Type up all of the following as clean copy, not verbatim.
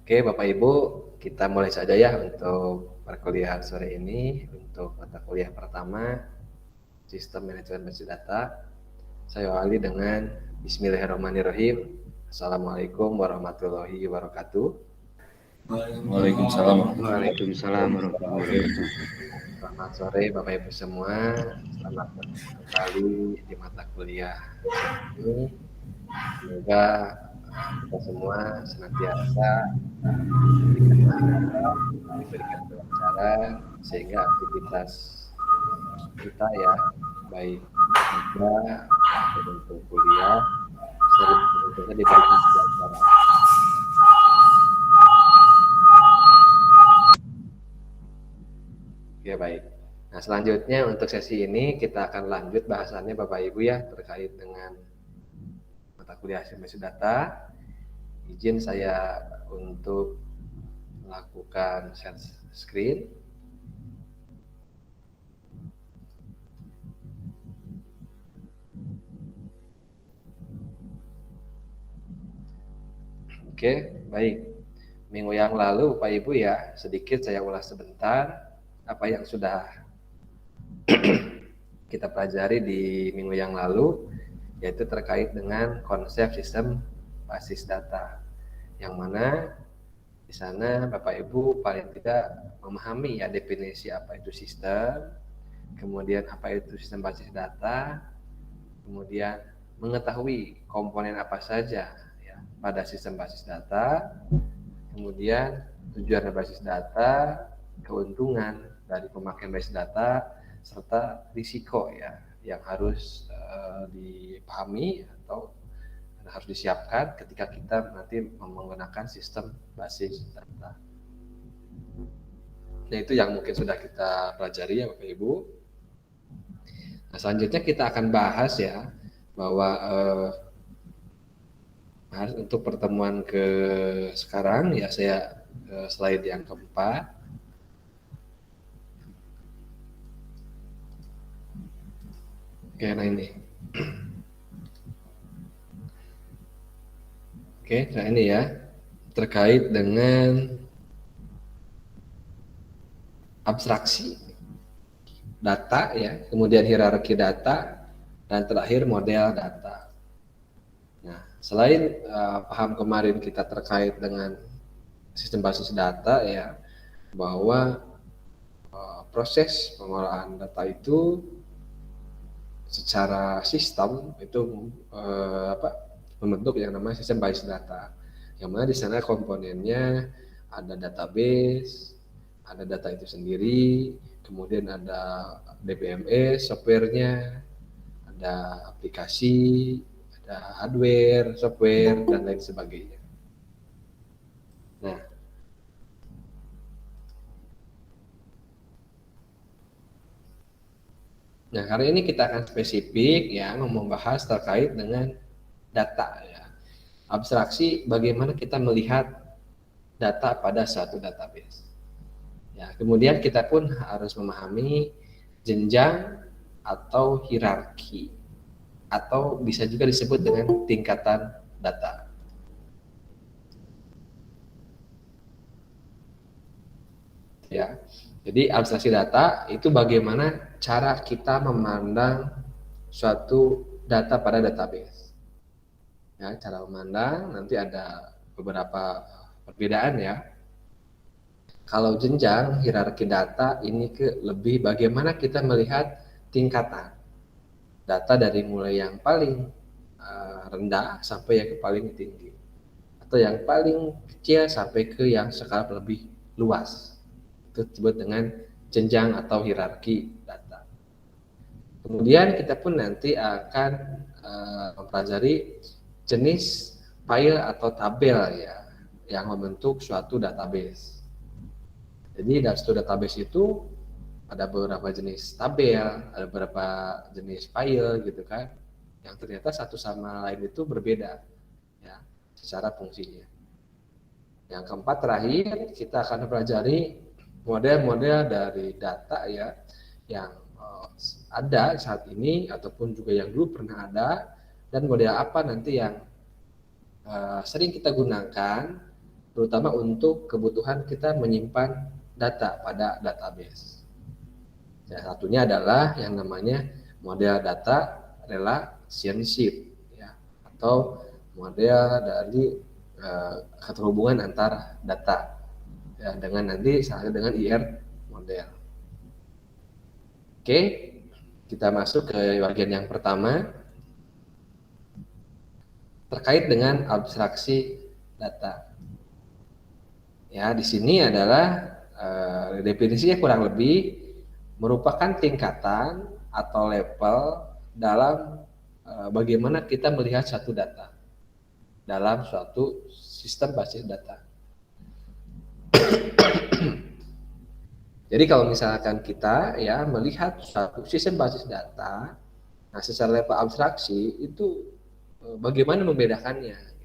Oke, Bapak Ibu, kita mulai saja ya untuk perkuliahan sore ini. Untuk mata kuliah pertama, Sistem Manajemen Basis Data. Saya awali dengan Bismillahirrahmanirrahim. Assalamualaikum warahmatullahi wabarakatuh. Waalaikumsalam. Waalaikumsalam warahmatullahi wabarakatuh. Selamat sore Bapak Ibu semua. Selamat bertemu kembali di mata kuliah ini. Semoga kita semua senantiasa diberikan kelancaran sehingga aktivitas kita ya, baik kerja untuk kuliah selanjutnya diberikan kelancaran. Ya baik. Nah selanjutnya untuk sesi ini kita akan lanjut bahasannya Bapak Ibu ya terkait dengan mata kuliah Basis Data. Izin saya untuk melakukan share screen. Oke, baik. Minggu yang lalu Bapak Ibu ya, sedikit saya ulas sebentar apa yang sudah kita pelajari di minggu yang lalu, yaitu terkait dengan konsep sistem basis data, yang mana di sana Bapak Ibu paling tidak memahami ya definisi apa itu sistem, kemudian apa itu sistem basis data, kemudian mengetahui komponen apa saja ya pada sistem basis data, kemudian tujuan basis data, keuntungan dari pemakaian basis data, serta risiko ya yang harus dipahami atau harus disiapkan ketika kita nanti menggunakan sistem basis data. Nah itu yang mungkin sudah kita pelajari ya Bapak Ibu. Nah selanjutnya kita akan bahas ya bahwa untuk pertemuan ke sekarang ya saya slide yang keempat. Oke, nah ini. Oke, nah ini ya terkait dengan abstraksi data ya, kemudian hierarki data, dan terakhir model data. Nah, selain paham kemarin kita terkait dengan sistem basis data ya, bahwa proses pengolahan data itu secara sistem itu membentuk yang namanya sistem basis data, yang mana di sana komponennya ada database, ada data itu sendiri, kemudian ada DBMS, softwarenya, ada aplikasi, ada hardware, software, dan lain sebagainya. Nah, hari ini kita akan spesifik ya membahas terkait dengan data ya. Abstraksi bagaimana kita melihat data pada suatu database. Ya, kemudian kita pun harus memahami jenjang atau hierarki atau bisa juga disebut dengan tingkatan data. Ya. Jadi abstraksi data itu bagaimana cara kita memandang suatu data pada database. Ya, cara memandang nanti ada beberapa perbedaan ya. Kalau jenjang hierarki data ini lebih bagaimana kita melihat tingkatan data dari mulai yang paling rendah sampai yang paling tinggi, atau yang paling kecil sampai ke yang skala lebih luas. Itu disebut dengan jenjang atau hierarki data. Kemudian kita pun nanti akan mempelajari jenis file atau tabel ya yang membentuk suatu database. Jadi dari suatu database itu ada beberapa jenis tabel, ada beberapa jenis file gitu kan, yang ternyata satu sama lain itu berbeda ya secara fungsinya. Yang keempat terakhir kita akan mempelajari model-model dari data ya yang ada saat ini ataupun juga yang dulu pernah ada, dan model apa nanti yang sering kita gunakan terutama untuk kebutuhan kita menyimpan data pada database. Salah satunya adalah yang namanya model data relationship, ya, atau model dari keterhubungan antar data, ya, dengan nanti salah dengan IR model. Oke, kita masuk ke bagian yang pertama terkait dengan abstraksi data. Ya, di sini adalah definisinya kurang lebih merupakan tingkatan atau level dalam bagaimana kita melihat satu data dalam suatu sistem basis data. Jadi kalau misalkan kita ya melihat suatu sistem basis data, nah secara level abstraksi itu bagaimana membedakannya?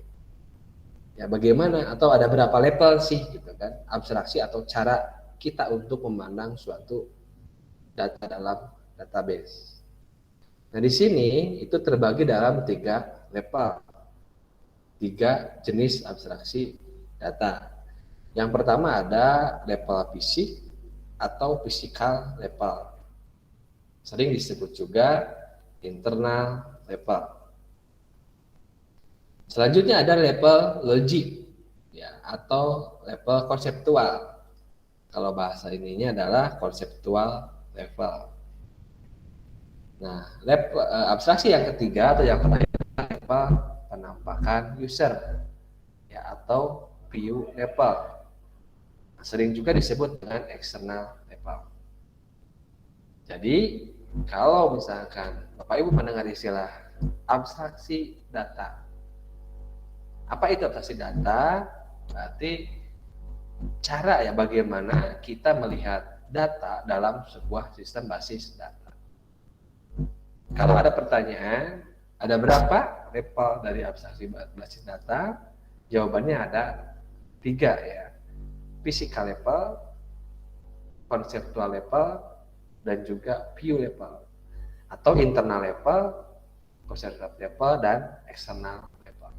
Ya bagaimana atau ada berapa level sih gitu kan abstraksi atau cara kita untuk memandang suatu data dalam database. Nah di sini itu terbagi dalam 3 level, 3 jenis abstraksi data. Yang pertama ada level fisik atau physical level. Sering disebut juga internal level. Selanjutnya ada level logik, ya, atau level konseptual. Kalau bahasa ininya adalah konseptual level. Nah, level abstraksi yang ketiga atau yang terakhir level penampakan user, ya, atau view level. Sering juga disebut dengan external level. Jadi, kalau misalkan Bapak Ibu mendengar istilah abstraksi data, apa itu abstraksi data? Berarti cara ya bagaimana kita melihat data dalam sebuah sistem basis data. Kalau ada pertanyaan, ada berapa level dari abstraksi basis data? Jawabannya ada 3 ya. Physical level, conceptual level, dan juga view level. Atau internal level, conceptual level, dan external level.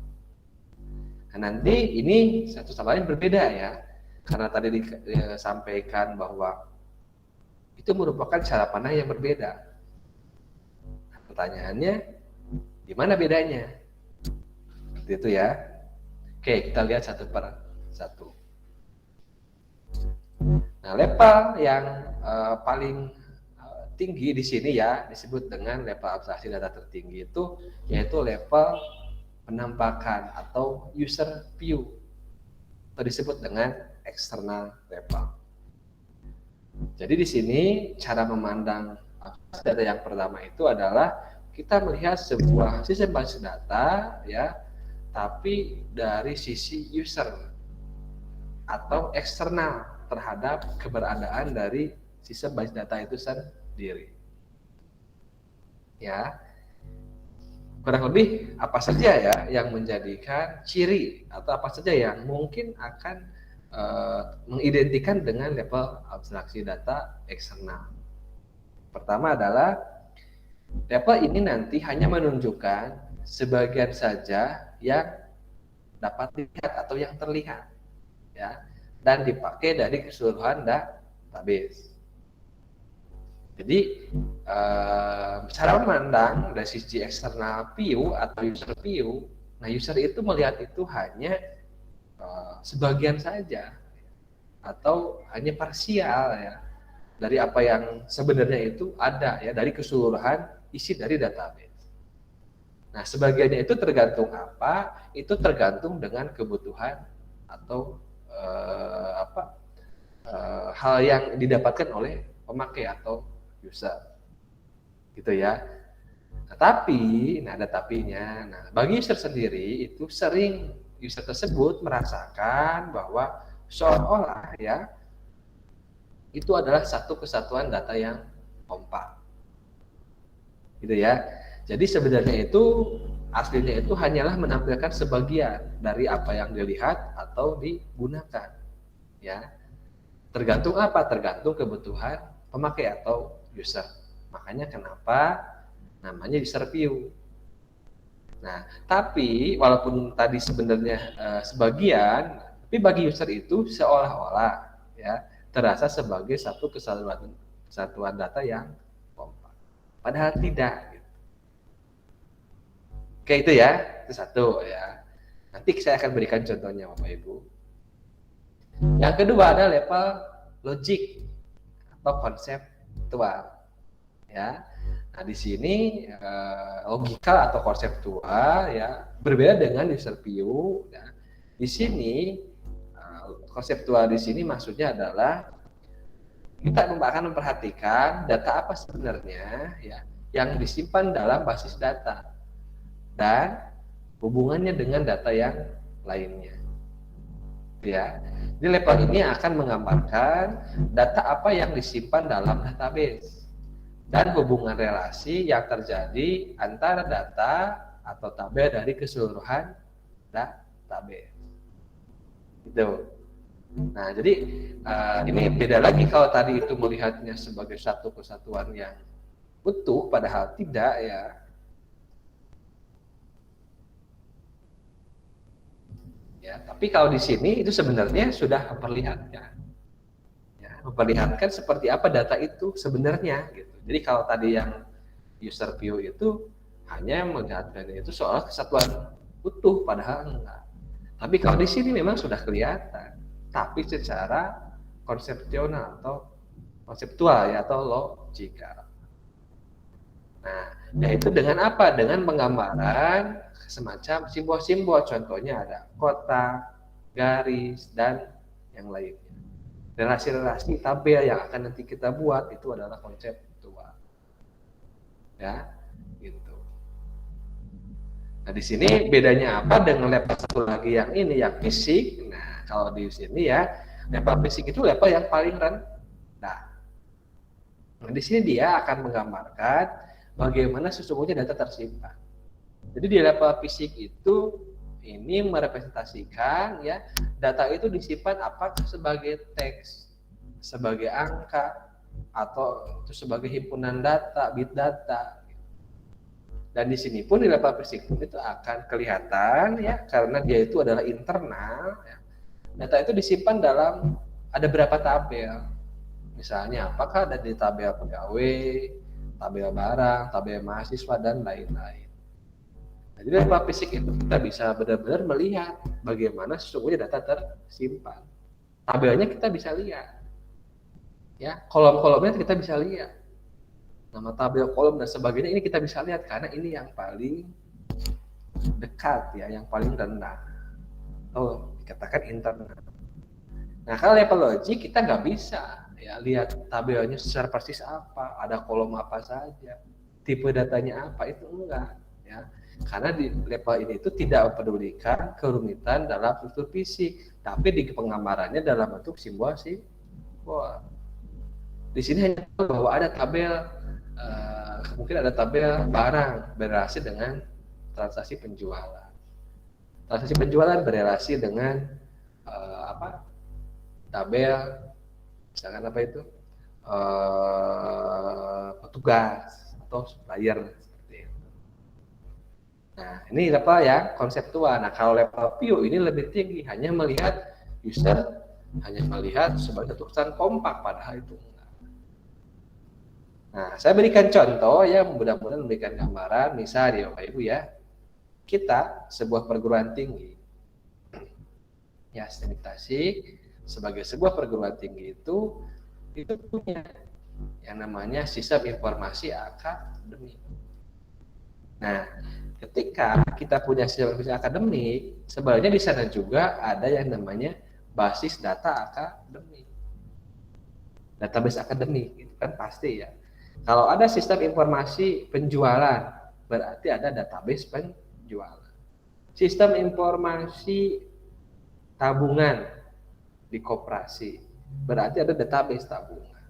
Nah, nanti ini satu sama lain berbeda ya. Karena tadi disampaikan bahwa itu merupakan cara pandang yang berbeda. Nah, pertanyaannya, di mana bedanya? Seperti itu ya. Oke, kita lihat satu per satu. Nah, level yang paling tinggi di sini ya disebut dengan level abstraksi data tertinggi itu yaitu level penampakan atau user view atau disebut dengan external level. Jadi di sini cara memandang abstraksi data yang pertama itu adalah kita melihat sebuah sistem basis data ya, tapi dari sisi user atau eksternal terhadap keberadaan dari sistem basis data itu sendiri. Ya, kurang lebih apa saja ya yang menjadikan ciri atau apa saja yang mungkin akan mengidentikan dengan level abstraksi data eksternal. Pertama adalah level ini nanti hanya menunjukkan sebagian saja yang dapat dilihat atau yang terlihat, ya, dan dipakai dari keseluruhan database. Jadi cara memandang dari sisi eksternal view atau user view, nah user itu melihat itu hanya sebagian saja atau hanya parsial ya dari apa yang sebenarnya itu ada ya dari keseluruhan isi dari database. Nah, sebagiannya itu tergantung apa? Itu tergantung dengan kebutuhan atau hal yang didapatkan oleh pemakai atau user, gitu ya. Nah, ada tapinya. Nah, bagi user sendiri itu sering user tersebut merasakan bahwa seolah-olah ya itu adalah satu kesatuan data yang kompak, gitu ya. Jadi sebenarnya itu aslinya itu hanyalah menampilkan sebagian dari apa yang dilihat atau digunakan, ya. Tergantung apa? Tergantung kebutuhan pemakai atau user. Makanya kenapa namanya user view. Nah, tapi walaupun tadi sebenarnya sebagian, Tapi bagi user itu seolah-olah ya terasa sebagai satu kesatuan data yang kompak. Padahal tidak. Oke itu ya, itu satu ya. Nanti saya akan berikan contohnya Bapak Ibu. Yang kedua ada level logik atau konseptual. Ya. Nah di sini logika atau konseptual ya berbeda dengan user view. Ya. Di sini konseptual di sini maksudnya adalah kita akan memperhatikan data apa sebenarnya ya yang disimpan dalam basis data dan hubungannya dengan data yang lainnya. Ya, di level ini akan menggambarkan data apa yang disimpan dalam database dan hubungan relasi yang terjadi antara data atau tabel dari keseluruhan database. Itu. Nah, jadi ini beda lagi kalau tadi itu melihatnya sebagai satu kesatuan yang utuh, padahal tidak ya. Ya, tapi kalau di sini itu sebenarnya sudah memperlihatkan, ya, memperlihatkan seperti apa data itu sebenarnya. Gitu. Jadi kalau tadi yang user view itu hanya melihatkan itu soal kesatuan utuh, padahal enggak. Tapi kalau di sini memang sudah kelihatan, tapi secara konseptual ya atau logika. Nah, yaitu dengan apa? Dengan penggambaran semacam simbol-simbol, contohnya ada kotak, garis, dan yang lainnya. Relasi-relasi tabel yang akan nanti kita buat itu adalah konseptual. Ya, gitu. Nah, di sini bedanya apa dengan level satu lagi yang ini, yang fisik? Nah, kalau di sini ya, level fisik itu level yang paling rendah. Nah, di sini dia akan menggambarkan bagaimana sesungguhnya data tersimpan. Jadi di level fisik itu ini merepresentasikan ya data itu disimpan apakah sebagai teks, sebagai angka, atau itu sebagai himpunan data, bit data. Dan di sini pun di level fisik pun itu akan kelihatan ya karena dia itu adalah internal. Ya. Data itu disimpan dalam ada berapa tabel. Misalnya apakah ada di tabel pegawai, tabel barang, tabel mahasiswa, dan lain-lain. Nah, jadi level fisik itu kita bisa benar-benar melihat bagaimana sesungguhnya data tersimpan. Tabelnya kita bisa lihat, ya kolom-kolomnya kita bisa lihat, nama tabel, kolom, dan sebagainya ini kita bisa lihat karena ini yang paling dekat ya, yang paling rendah. Oh, dikatakan internal. Nah, kalau level logik kita nggak bisa ya lihat tabelnya secara persis apa, ada kolom apa saja, tipe datanya apa, itu enggak ya. Karena di level ini itu tidak mempedulikan kerumitan dalam struktur fisik, tapi di penggambarannya dalam bentuk simbol. Di sini hanya bahwa ada tabel, mungkin ada tabel barang berrelasi dengan transaksi penjualan. Transaksi penjualan berrelasi dengan tabel, misalkan apa itu, petugas atau supplier seperti itu. Nah, ini level ya konseptual. Nah, kalau level view ini lebih tinggi, hanya melihat user, hanya melihat sebagai tulisan kompak, padahal itu enggak. Nah, saya berikan contoh ya, mudah-mudahan memberikan gambaran. Misal ya Bapak Ibu ya, kita sebuah perguruan tinggi ya, STM Tasik sebagai sebuah perguruan tinggi itu punya yang namanya sistem informasi akademik. Nah, ketika kita punya sistem informasi akademik, sebenarnya di sana juga ada yang namanya basis data akademik, database akademik, itu kan pasti ya. Kalau ada sistem informasi penjualan, berarti ada database penjualan. Sistem informasi tabungan di koperasi, berarti ada database tabungan.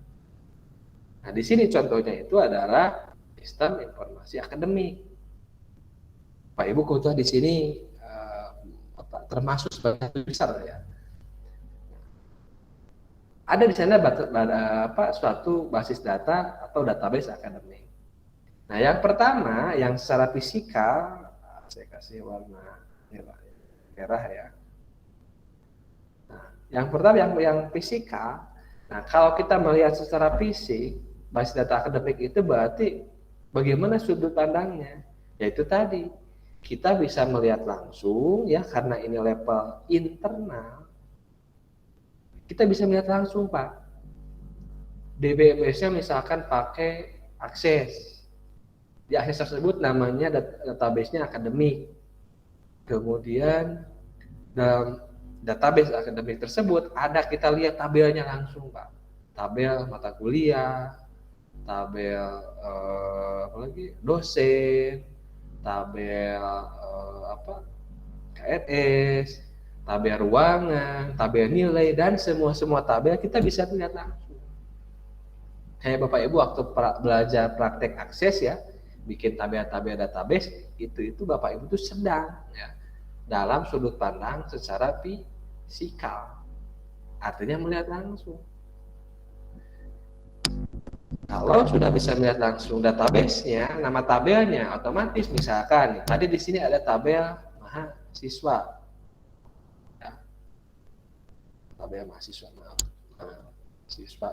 Nah, di sini contohnya itu adalah sistem informasi akademik. Pak Ibu kebetulan di sini termasuk sebagai besar ya. Ada di sana suatu basis data atau database akademik. Nah, yang pertama yang secara fisikal, saya kasih warna merah ya. Yang pertama yang fisika. Nah, kalau kita melihat secara fisik, basis data akademik itu berarti bagaimana sudut pandangnya? Yaitu tadi kita bisa melihat langsung ya, karena ini level internal. Kita bisa melihat langsung, Pak. DBMS-nya misalkan pakai akses. Di akses tersebut namanya database-nya akademik. Kemudian dalam database akademik tersebut ada, kita lihat tabelnya langsung, Pak. Tabel mata kuliah, tabel apalagi dosen, tabel KRS, tabel ruangan, tabel nilai, dan semua tabel kita bisa lihat langsung. Kayak Bapak Ibu waktu belajar praktek akses ya, bikin tabel-tabel database, itu Bapak Ibu tuh sedang ya dalam sudut pandang secara fisikal, artinya melihat langsung. Kalau sudah bisa melihat langsung database-nya, nama tabelnya otomatis, misalkan tadi di sini ada tabel mahasiswa, ya. Tabel mahasiswa, mahasiswa,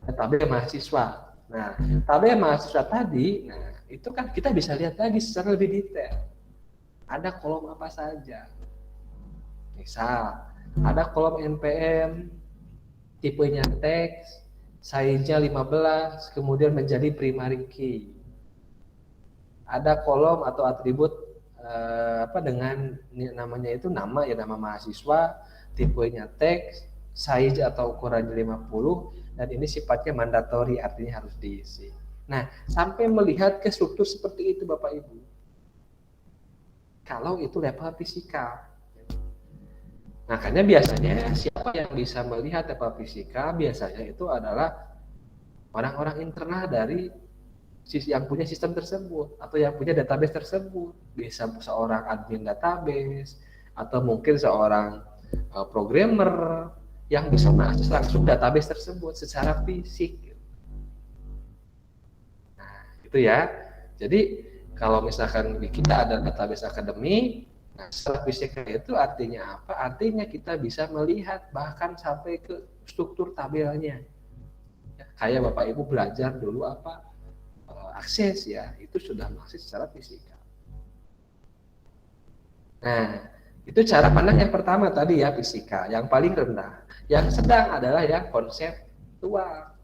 tabel mahasiswa. Nah, tabel mahasiswa tadi, nah itu kan kita bisa lihat lagi secara lebih detail. Ada kolom apa saja. Misal, ada kolom NPM, tipenya teks, size-nya 15, kemudian menjadi primary key. Ada kolom atau atribut dengan namanya itu nama ya, nama mahasiswa, tipenya teks, size atau ukurannya 50, dan ini sifatnya mandatori, artinya harus diisi. Nah, sampai melihat ke struktur seperti itu Bapak Ibu. Kalau itu level fisika. Makanya biasanya siapa yang bisa melihat level fisika biasanya itu adalah orang-orang internal dari yang punya sistem tersebut atau yang punya database tersebut. Bisa seorang admin database atau mungkin seorang programmer yang bisa mengakses langsung database tersebut secara fisik. Nah, itu ya. Jadi kalau misalkan kita ada database akademik, nah, secara fisika itu artinya apa? Artinya kita bisa melihat bahkan sampai ke struktur tabelnya. Ya, kayak Bapak Ibu belajar dulu apa akses ya, itu sudah mengakses secara fisika. Nah, itu cara pandang yang pertama tadi ya, fisika, yang paling rendah. Yang sedang adalah yang konseptual.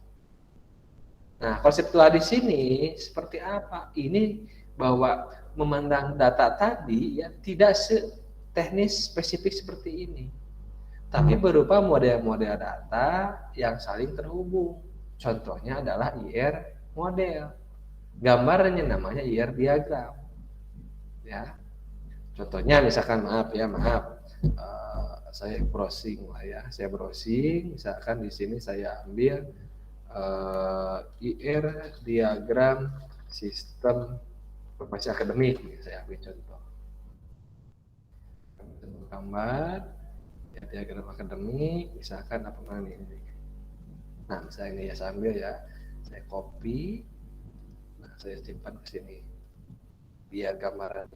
Nah, konseptual di sini seperti apa? Ini bahwa memandang data tadi ya tidak seteknis spesifik seperti ini, tapi berupa model-model data yang saling terhubung. Contohnya adalah IR model, gambarnya namanya IR diagram. Ya, contohnya misalkan saya browsing lah ya, saya browsing, misalkan di sini saya ambil IR diagram sistem informasi akademik, saya ambil contoh gambar ya, diagram akademik, misalkan apa namanya ini. Nah, misalnya ini ya, saya ambil ya, saya copy, nah saya simpan ke sini biar gambaran.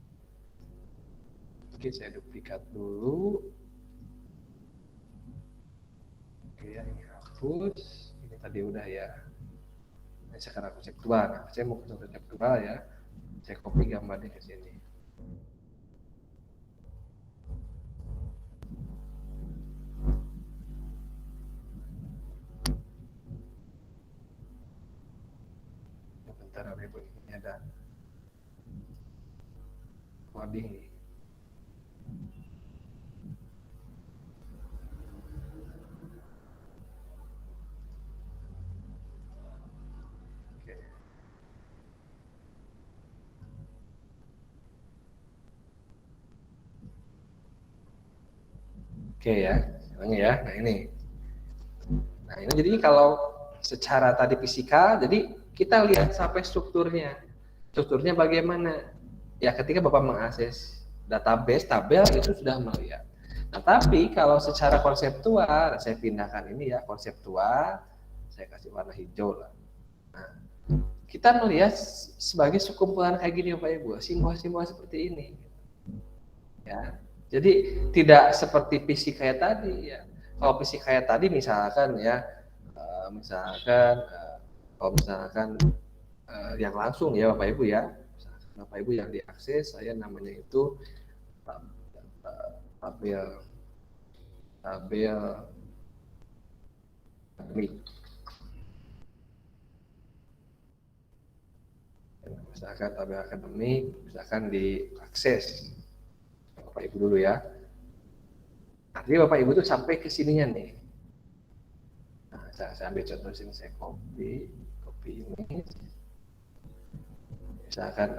Oke, saya duplikat dulu. Oke ya, ini hapus, ini tadi udah ya. Nah, sekarang konseptual. Nah, saya mau ke konseptual ya. Saya copy gambarnya ke sini. Bentar, ini ada coding nih. Oke ya, ya. Nah ini jadi kalau secara tadi fisika, jadi kita lihat sampai strukturnya. Strukturnya bagaimana? Ya ketika Bapak mengakses database, tabel itu sudah melihat. Nah tapi kalau secara konseptual, saya pindahkan ini ya, konseptual, saya kasih warna hijau lah. Nah, kita melihat sebagai sekumpulan kayak gini Bapak Ibu, simbol-simbol seperti ini. Ya. Jadi tidak seperti fisik kayak tadi ya. Kalau fisik kayak tadi misalkan ya, kalau misalkan yang langsung ya Bapak Ibu ya, Bapak Ibu yang diakses, saya namanya itu tabel akademik. Misalkan tabel akademik, misalkan diakses Bapak Ibu dulu ya. Nanti Bapak Ibu tuh sampai ke sininya nih. Nah, saya ambil contoh sini, saya copy ini. Misalkan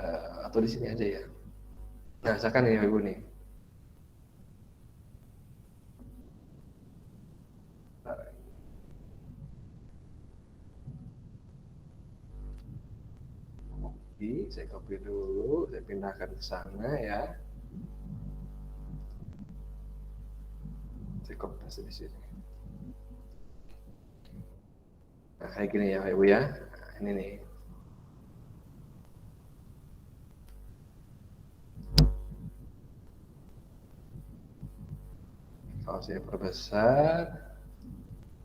atau di sini aja ya. Nah, misalkan ini Ibu nih. Saya copy dulu, saya pindahkan ke sana ya. Saya copy di sini. Nah, kayak gini ya Ibu ya. Nah, ini nih. Kalau saya perbesar,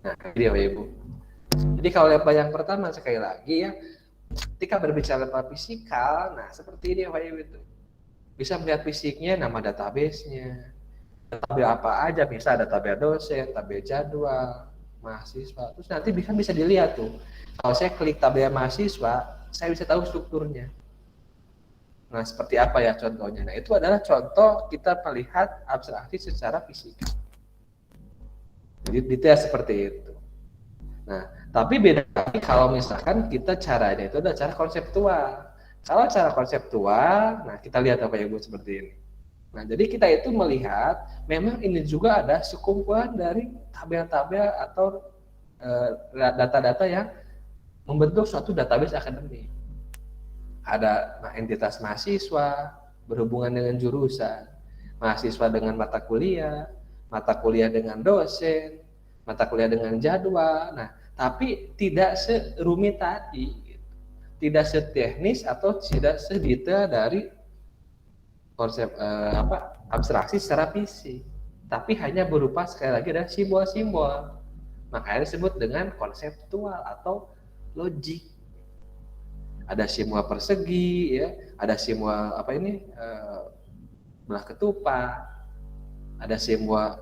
nah ini ya Ibu. Jadi kalau yang pertama sekali lagi ya, ketika berbicara tentang fisikal, nah seperti ini Bapak Ibu itu. Bisa melihat fisiknya, nama database-nya, tabel apa aja, bisa ada tabel dosen, tabel jadwal, mahasiswa. Terus nanti bisa dilihat tuh. Kalau saya klik tabel mahasiswa, saya bisa tahu strukturnya. Nah, seperti apa ya contohnya? Nah, itu adalah contoh kita melihat abstraksi secara fisikal. Jadi detail seperti itu. Nah, tapi beda lagi kalau misalkan kita caranya itu adalah cara konseptual. Kalau cara konseptual, nah kita lihat apa ya Bu seperti ini. Nah, jadi kita itu melihat memang ini juga ada sekumpulan dari tabel-tabel atau data-data yang membentuk suatu database akademik. Ada entitas mahasiswa berhubungan dengan jurusan, mahasiswa dengan mata kuliah dengan dosen, mata kuliah dengan jadwal. Nah, tapi tidak serumit tadi, tidak seteknis atau tidak sedetail dari konsep abstraksi secara fisik, tapi hanya berupa sekali lagi ada simbol-simbol. Makanya disebut dengan konseptual atau logik. Ada simbol persegi, ya, ada simbol belah ketupat, ada simbol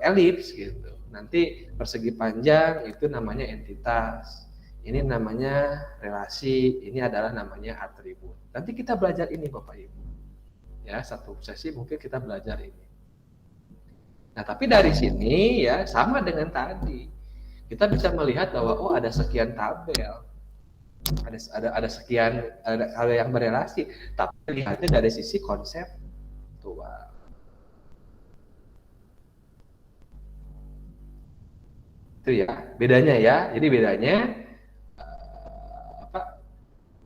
elips gitu. Nanti persegi panjang itu namanya entitas. Ini namanya relasi, ini adalah namanya atribut. Nanti kita belajar ini Bapak Ibu. Ya, satu sesi mungkin kita belajar ini. Nah, tapi dari sini ya sama dengan tadi. Kita bisa melihat bahwa oh ada sekian tabel. Ada sekian hal yang berelasi, tapi lihatnya dari sisi konseptual. Itu ya, bedanya ya. Jadi bedanya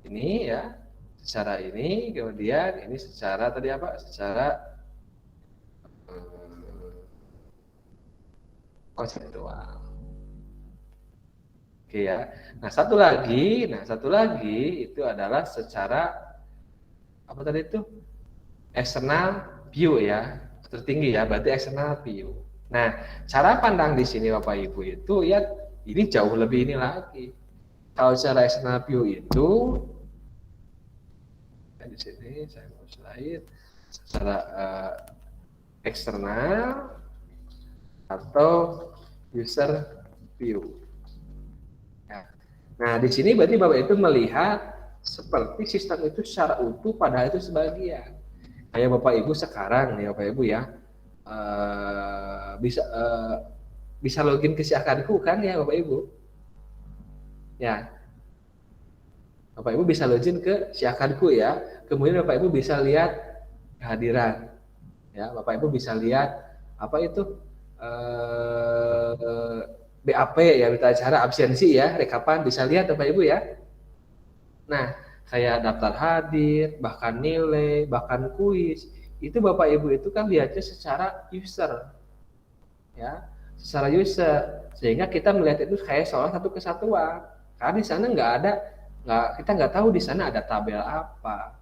ini ya secara ini, kemudian ini secara tadi secara konseptual. Oke ya. Nah satu lagi itu adalah secara apa tadi itu external view ya, tertinggi ya, berarti external view. Nah cara pandang di sini Bapak Ibu itu ya ini jauh lebih ini lagi. Kalau secara external view itu di sini saya mau slide secara eksternal atau user view. Nah, di sini berarti Bapak itu melihat seperti sistem itu secara utuh, padahal itu sebagian. Kayak Bapak Ibu sekarang nih Bapak Ibu ya, bisa login ke Siakanku kan ya Bapak Ibu? Ya, Bapak Ibu bisa login ke Siakanku ya. Kemudian Bapak Ibu bisa lihat kehadiran. Ya, Bapak Ibu bisa lihat apa itu BAP ya, berita acara absensi ya, rekapan bisa lihat Bapak Ibu ya. Nah, kayak daftar hadir, bahkan nilai, bahkan kuis, itu Bapak Ibu itu kan lihatnya secara user. Ya, secara user, sehingga kita melihat itu kayak seolah satu kesatuan. Karena di sana kita nggak tahu di sana ada tabel apa.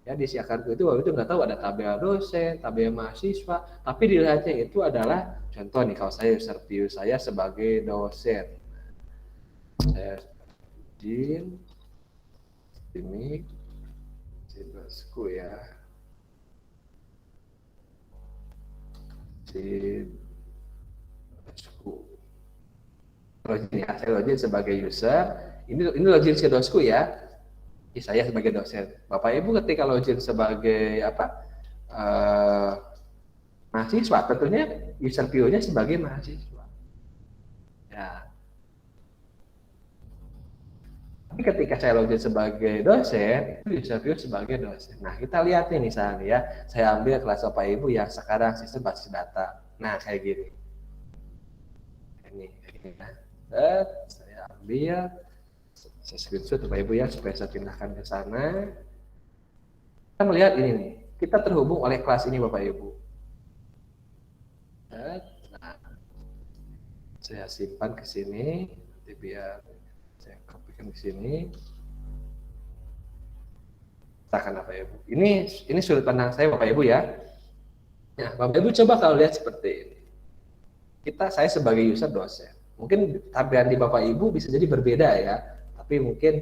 Ya di si akarku itu waktu itu nggak tahu ada tabel dosen, tabel mahasiswa, tapi dilihatnya itu adalah contoh nih kalau saya user view saya sebagai dosen, saya izin ini bebasku ya, si bebasku login ya, saya login sebagai user, ini login si dosku ya, saya sebagai dosen. Bapak Ibu ketika login sebagai apa mahasiswa, tentunya user view-nya sebagai mahasiswa. Ya. Tapi ketika saya login sebagai dosen, itu user view sebagai dosen. Nah, kita lihat nih misalnya ya, saya ambil kelas Bapak Ibu yang sekarang sistem basis data. Nah, kayak gini. Ini, saya ambil, saya screenshot Bapak Ibu ya, supaya saya pindahkan ke sana. Kita melihat ini nih, kita terhubung oleh kelas ini Bapak Ibu. Nah, saya simpan ke sini, nanti biar saya kopikan ke sini. Katakan Bapak Ibu. Ini sudut pandang saya Bapak Ibu ya. Nah, Bapak Ibu coba kalau lihat seperti ini. Saya sebagai user dosen. Mungkin tampilan di Bapak Ibu bisa jadi berbeda ya, tapi mungkin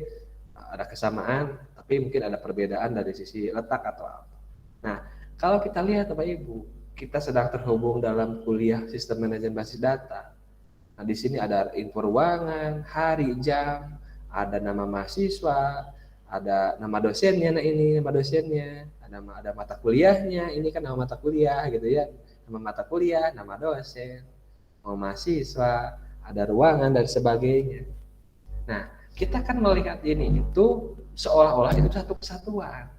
ada kesamaan, tapi mungkin ada perbedaan dari sisi letak atau apa. Nah, kalau kita lihat Bapak Ibu, kita sedang terhubung dalam kuliah sistem manajemen basis data. Nah, di sini ada info ruangan, hari, jam, ada nama mahasiswa, ada nama dosennya, nah ini nama dosennya, ada mata kuliahnya, ini kan nama mata kuliah gitu ya, nama mata kuliah, nama dosen, nama mahasiswa, ada ruangan dan sebagainya. Nah, kita kan melihat ini itu seolah-olah itu satu kesatuan.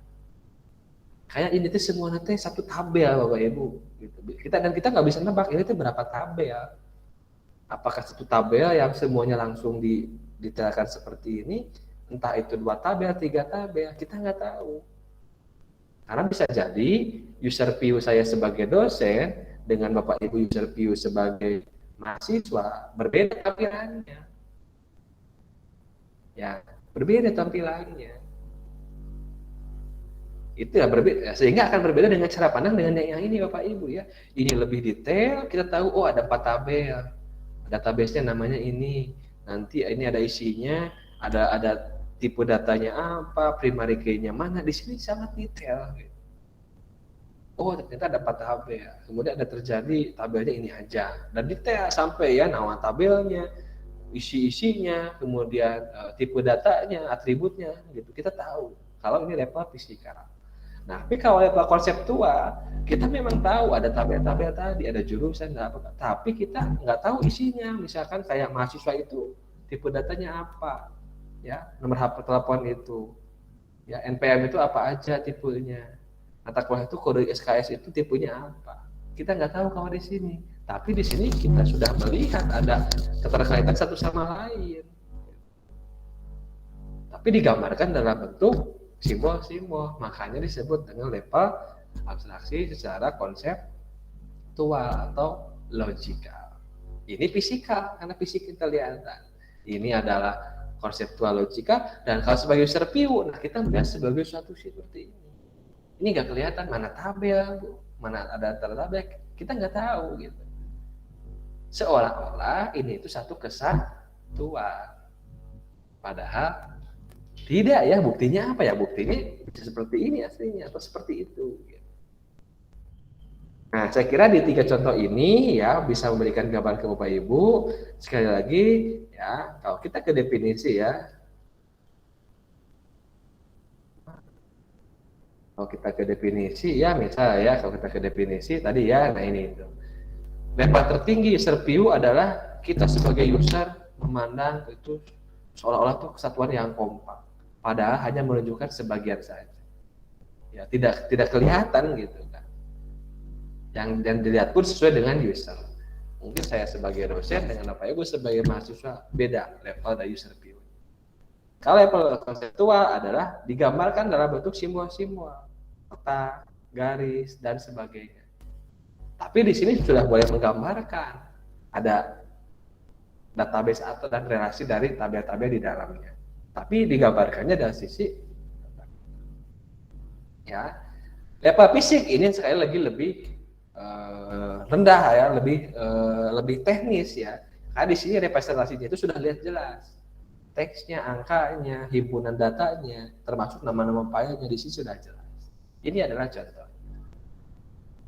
Kayak ini tuh semua nanti satu tabel Bapak Ibu. Gitu. Kita nggak bisa nebak ini tuh berapa tabel. Apakah satu tabel yang semuanya langsung didetailkan seperti ini, entah itu 2 tabel, 3 tabel, kita nggak tahu. Karena bisa jadi user view saya sebagai dosen dengan Bapak Ibu user view sebagai mahasiswa berbeda tampilannya. Ya, berbeda tampilannya. Itu ya berbeda, sehingga akan berbeda dengan cara pandang dengan yang ini Bapak Ibu ya. Ini lebih detail, kita tahu oh ada 4 tabel. Database-nya namanya ini. Nanti ini ada isinya, ada tipe datanya apa, primary key-nya mana. Di sini sangat detail. Oh, ternyata ada 4 tabel. Kemudian ada terjadi tabelnya ini aja. Dan detail sampai ya nama tabelnya, isi-isinya, kemudian tipe datanya, atributnya gitu. Kita tahu kalau ini level fisika. Nah, tapi kalau level konseptual, kita memang tahu ada tabel-tabel tadi, ada jurusan, apa, tapi kita nggak tahu isinya. Misalkan kayak mahasiswa itu tipe datanya apa, ya nomor HP telepon itu, ya NPM itu apa aja tipenya, mata kuliah itu kode SKS itu tipenya apa. Kita nggak tahu kalau di sini, tapi di sini kita sudah melihat ada keterkaitan satu sama lain, tapi digambarkan dalam bentuk simbol-simbol, makanya disebut dengan level abstraksi secara konseptual atau logikal. Ini fisikal, karena fisik kita lihat. Ini adalah konseptual logika, dan kalau sebagai user view, nah kita melihat sebagai suatu seperti ini. Ini nggak kelihatan mana tabel, mana ada tabel, kita nggak tahu gitu. Seolah-olah ini itu satu kesatuan, padahal tidak ya, buktinya apa ya? Buktinya bisa seperti ini aslinya atau seperti itu. Nah, saya kira di 3 contoh ini ya bisa memberikan gambaran ke Bapak Ibu. Sekali lagi ya, kalau kita ke definisi ya. Kalau kita ke definisi ya, misalnya ya, kalau kita ke definisi tadi ya, nah ini itu. Level tertinggi user view adalah kita sebagai user memandang itu seolah-olah itu kesatuan yang kompak. Padahal hanya menunjukkan sebagian saja, ya tidak kelihatan gitu kan. Yang dilihat pun sesuai dengan user. Mungkin saya sebagai dosen dengan Bapak Ibu sebagai mahasiswa beda level dari user view. Kalau level konseptual adalah digambarkan dalam bentuk simbol-simbol, peta, garis dan sebagainya. Tapi di sini sudah boleh menggambarkan ada database atau dan relasi dari tabel-tabel di dalamnya. Tapi digambarkannya dari sisi Ya, level fisik ini sekali lagi lebih rendah ya, lebih teknis ya. Karena di sini representasinya itu sudah lihat jelas, teksnya, angkanya, himpunan datanya, termasuk nama-nama filenya di sini sudah jelas. Ini adalah contoh.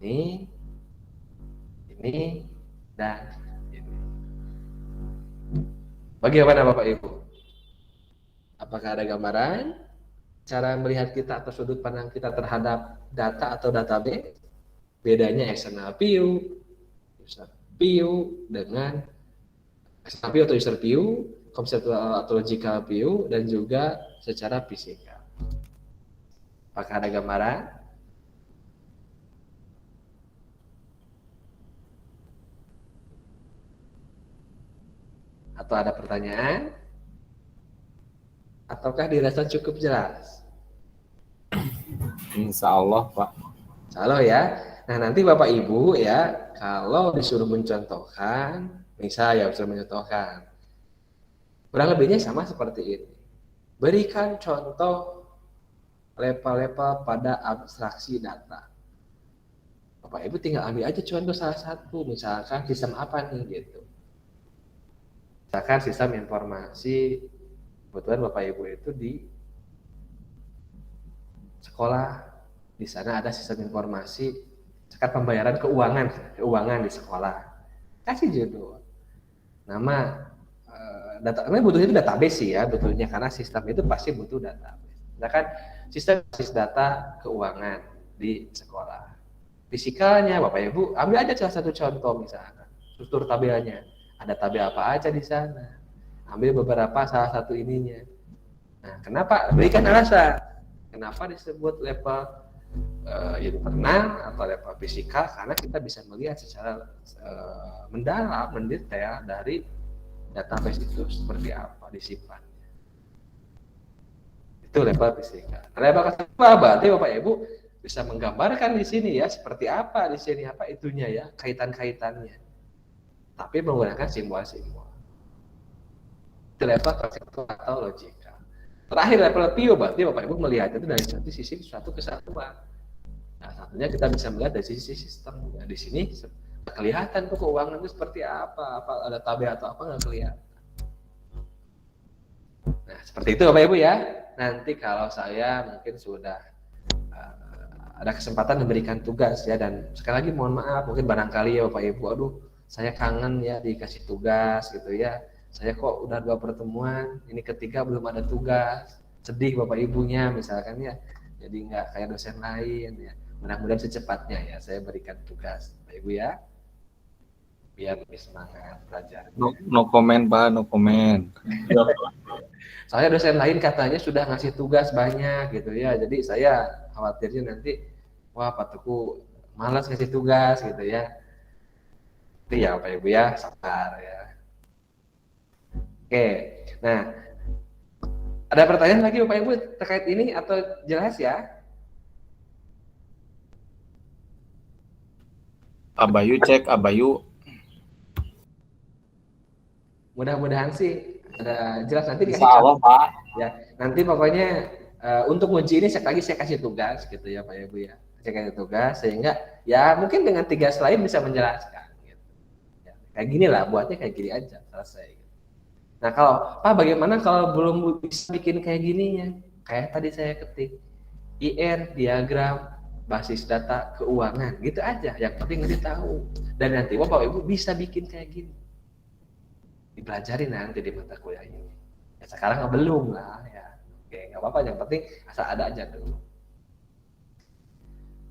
Ini dan ini. Bagaimana Bapak Ibu? Apakah ada gambaran cara melihat kita atau sudut pandang kita terhadap data atau database? Bedanya external view, user view dengan external view atau user view, conceptual atau logical view, dan juga secara fisikal. Apakah ada gambaran? Atau ada pertanyaan? Ataukah dirasa cukup jelas? Insya Allah, Pak. Insya Allah ya. Nah, nanti Bapak Ibu ya, kalau disuruh mencontohkan, misalnya disuruh mencontohkan, kurang lebihnya sama seperti ini. Berikan contoh level-level pada abstraksi data. Bapak Ibu tinggal ambil aja contoh salah satu, misalkan sistem apa nih gitu. Misalkan sistem informasi, kebetulan Bapak Ibu itu di sekolah, di sana ada sistem informasi, sekat pembayaran keuangan di sekolah. Kasih judul. Nama data, ini butuhnya itu database sih ya, butuhnya karena sistem itu pasti butuh database. Misalkan sistem basis data keuangan di sekolah. Fisikalnya Bapak Ibu ambil aja salah satu contoh misalkan struktur tabelnya, ada tabel apa aja di sana, ambil beberapa salah satu ininya. Nah, kenapa? Berikan alasan kenapa disebut level internal atau level fisikal, karena kita bisa melihat secara mendalam, mendetail dari database itu seperti apa disimpan. Itu level fisikal. Level kedua berarti Bapak Ibu bisa menggambarkan di sini ya seperti apa di sini apa itunya ya, kaitan-kaitannya. Tapi menggunakan simbol-simbol. Itu level konseptual atau logika. Terakhir level view berarti Bapak Ibu melihat itu dari satu sisi suatu kesatuan. Nah, satunya kita bisa melihat dari sisi sistem. Nah, di sini kelihatan tuh keuangan itu seperti apa ada tabel atau apa nggak kelihatan. Nah, seperti itu Bapak Ibu ya. Nanti kalau saya mungkin sudah ada kesempatan memberikan tugas ya, dan sekali lagi mohon maaf mungkin barangkali ya Bapak Ibu, aduh saya kangen ya dikasih tugas gitu ya. Saya kok udah 2 pertemuan, ini ketiga belum ada tugas. Sedih Bapak Ibunya misalkan ya. Jadi nggak kayak dosen lain ya. Mudah-mudahan secepatnya ya saya berikan tugas Bapak Ibu ya. Biar lebih semangat belajar. No comment, Pak, no comment. Soalnya dosen lain katanya sudah ngasih tugas banyak gitu ya. Jadi saya khawatirnya nanti wah Pak Teguh malas ngasih tugas gitu ya. Itu ya Bapak Ibu ya, sabar ya. Oke, nah ada pertanyaan lagi Bapak Ibu terkait ini atau jelas ya? Abayu cek, Abayu. Mudah-mudahan sih ada jelas, nanti dikasih Insya Allah, Pak. Ya, nanti pokoknya untuk uji ini sekali lagi saya kasih tugas gitu ya Pak Ibu ya. Saya kasih tugas sehingga ya mungkin dengan 3 slide bisa menjelaskan gitu. Ya, kayak gini lah, buatnya kayak gini aja selesai. Nah kalau Pak bagaimana kalau belum bisa bikin kayak gininya? Kayak tadi saya ketik IR diagram basis data keuangan gitu aja. Yang penting nanti tahu dan nanti Bapak Ibu bisa bikin kayak gini. Dipelajari nanti di mata kuliah ini. Ya sekarang belum lah ya. Oke, nggak apa-apa, yang penting asal ada aja dulu.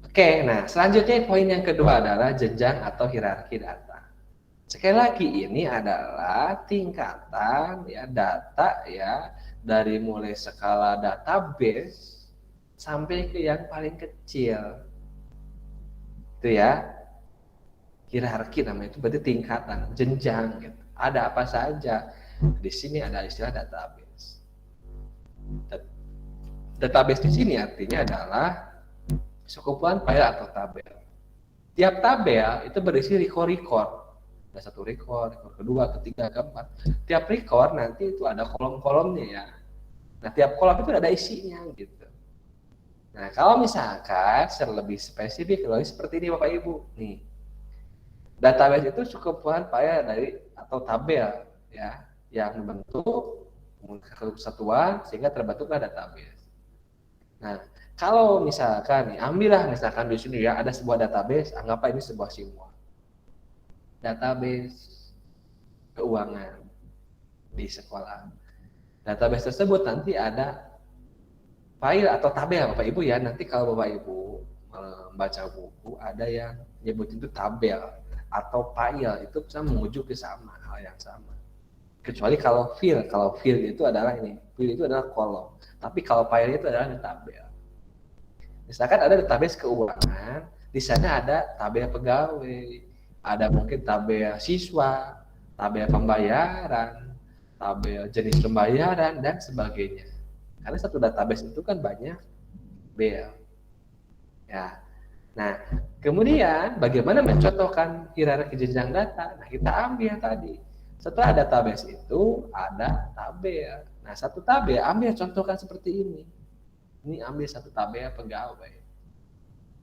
Oke, nah selanjutnya poin yang kedua adalah jenjang atau hierarki data. Sekali lagi ini adalah tingkatan ya data ya dari mulai skala database sampai ke yang paling kecil. Itu ya. Hierarki namanya itu berarti tingkatan, jenjang gitu. Ada apa saja. Di sini ada istilah database. Database di sini artinya adalah sekumpulan file atau tabel. Tiap tabel itu berisi record. Ada satu record kedua, ketiga, keempat. Tiap record nanti itu ada kolom-kolomnya ya. Nah, tiap kolom itu ada isinya gitu. Nah, kalau misalkan lebih spesifik, lebih seperti ini Bapak Ibu. Nih, database itu kumpulan file dari atau tabel ya yang membentuk kesatuan sehingga terbentuklah database. Nah, kalau misalkan nih, ambillah misalkan di sini ya ada sebuah database, anggaplah ini sebuah semua. Database keuangan di sekolah. Database tersebut nanti ada file atau tabel Bapak Ibu ya. Nanti kalau Bapak Ibu membaca buku ada yang nyebut itu tabel atau file, itu bisa menuju ke sama hal yang sama. Kecuali kalau file itu adalah ini, file itu adalah kolom. Tapi kalau file itu adalah di tabel. Misalkan ada database keuangan, di sana ada tabel pegawai, ada mungkin tabel siswa, tabel pembayaran, tabel jenis pembayaran dan sebagainya. Karena satu database itu kan banyak bel. Ya. Nah, kemudian bagaimana mencontohkan hierarki jenjang data? Nah, kita ambil tadi. Setelah database itu ada tabel. Nah, satu tabel ambil contohkan seperti ini. Ini ambil satu tabel pegawai.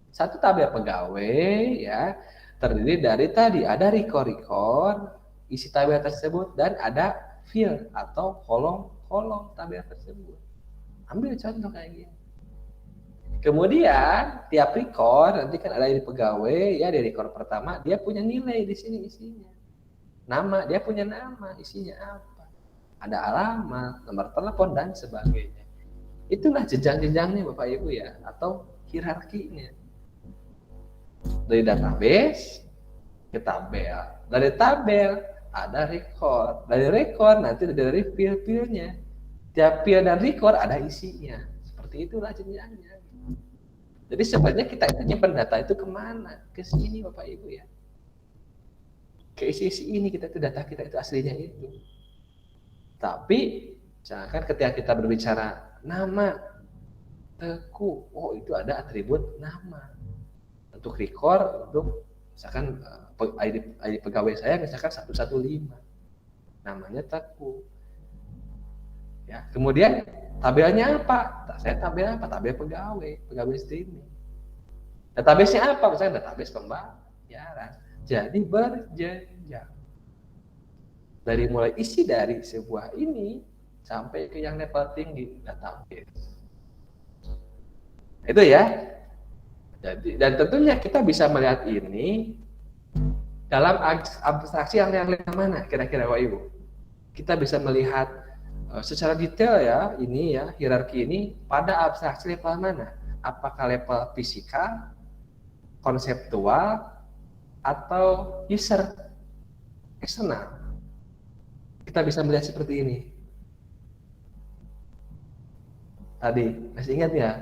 Satu tabel pegawai ya terdiri dari tadi ada record isi tabel tersebut dan ada field atau kolom tabel tersebut. Ambil contoh kayak gini. Kemudian tiap record nanti kan ada di pegawai ya, di record pertama dia punya nilai di sini isinya. Nama, dia punya nama, isinya apa? Ada alamat, nomor telepon dan sebagainya. Itulah jenjang-jenjangnya Bapak Ibu ya, atau hierarkinya. Dari database ke tabel. Dari tabel ada record. Dari record nanti dari field-fieldnya. Tiap field dan record ada isinya. Seperti itulah jenjangnya. Jadi sebenarnya kita itu nyimpan data itu kemana? Ke sini Bapak Ibu ya. Ke isi-isi ini kita itu data kita itu aslinya itu. Tapi misalkan ketika kita berbicara nama Teguh, oh itu ada atribut nama. Untuk record, untuk misalkan ID pegawai saya misalkan 115, namanya Teguh. Ya, kemudian tabelnya apa? Saya tabel apa? Tabel pegawai streaming. Database-nya apa? Misalkan database pembayaran. Jadi berjenjang. Dari mulai isi dari sebuah ini sampai ke yang level tinggi database. Itu ya. Jadi, dan tentunya kita bisa melihat ini dalam abstraksi yang mana kira-kira Bapak Ibu. Kita bisa melihat secara detail ya ini ya hierarki ini pada abstraksi level mana? Apakah level fisika, konseptual, atau user eksternal? Kita bisa melihat seperti ini. Tadi masih ingat ya?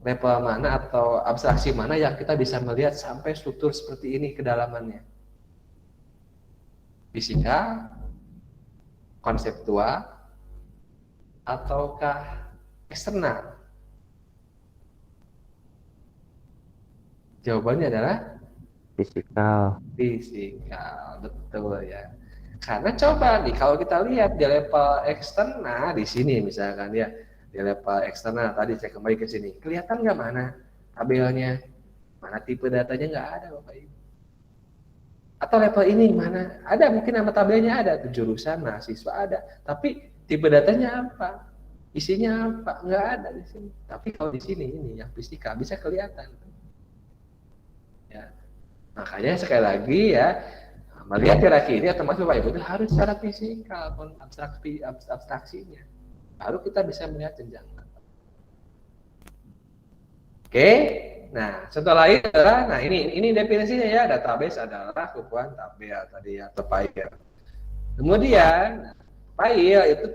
Level mana atau abstraksi mana yang kita bisa melihat sampai struktur seperti ini kedalamannya? Fisika, konseptual, ataukah eksternal? Jawabannya adalah Fisikal. Fisikal, betul ya. Karena coba nih kalau kita lihat di level eksternal di sini misalkan ya. Di level eksternal tadi saya kembali ke sini, kelihatan nggak mana tabelnya, mana tipe datanya nggak ada Bapak Ibu. Atau level ini mana ada mungkin nama tabelnya ada, jurusan mahasiswa ada, tapi tipe datanya apa, isinya apa nggak ada di sini. Tapi kalau di sini ini yang fisika bisa kelihatan. Ya, makanya sekali lagi ya melihat hierarki ini otomatis Bapak Ibu itu harus secara fisikal abstraksinya. Baru kita bisa melihat jenjang. Oke, nah setelah itu adalah, nah ini definisinya ya, database adalah kumpulan tabel tadi atau file. Kemudian file itu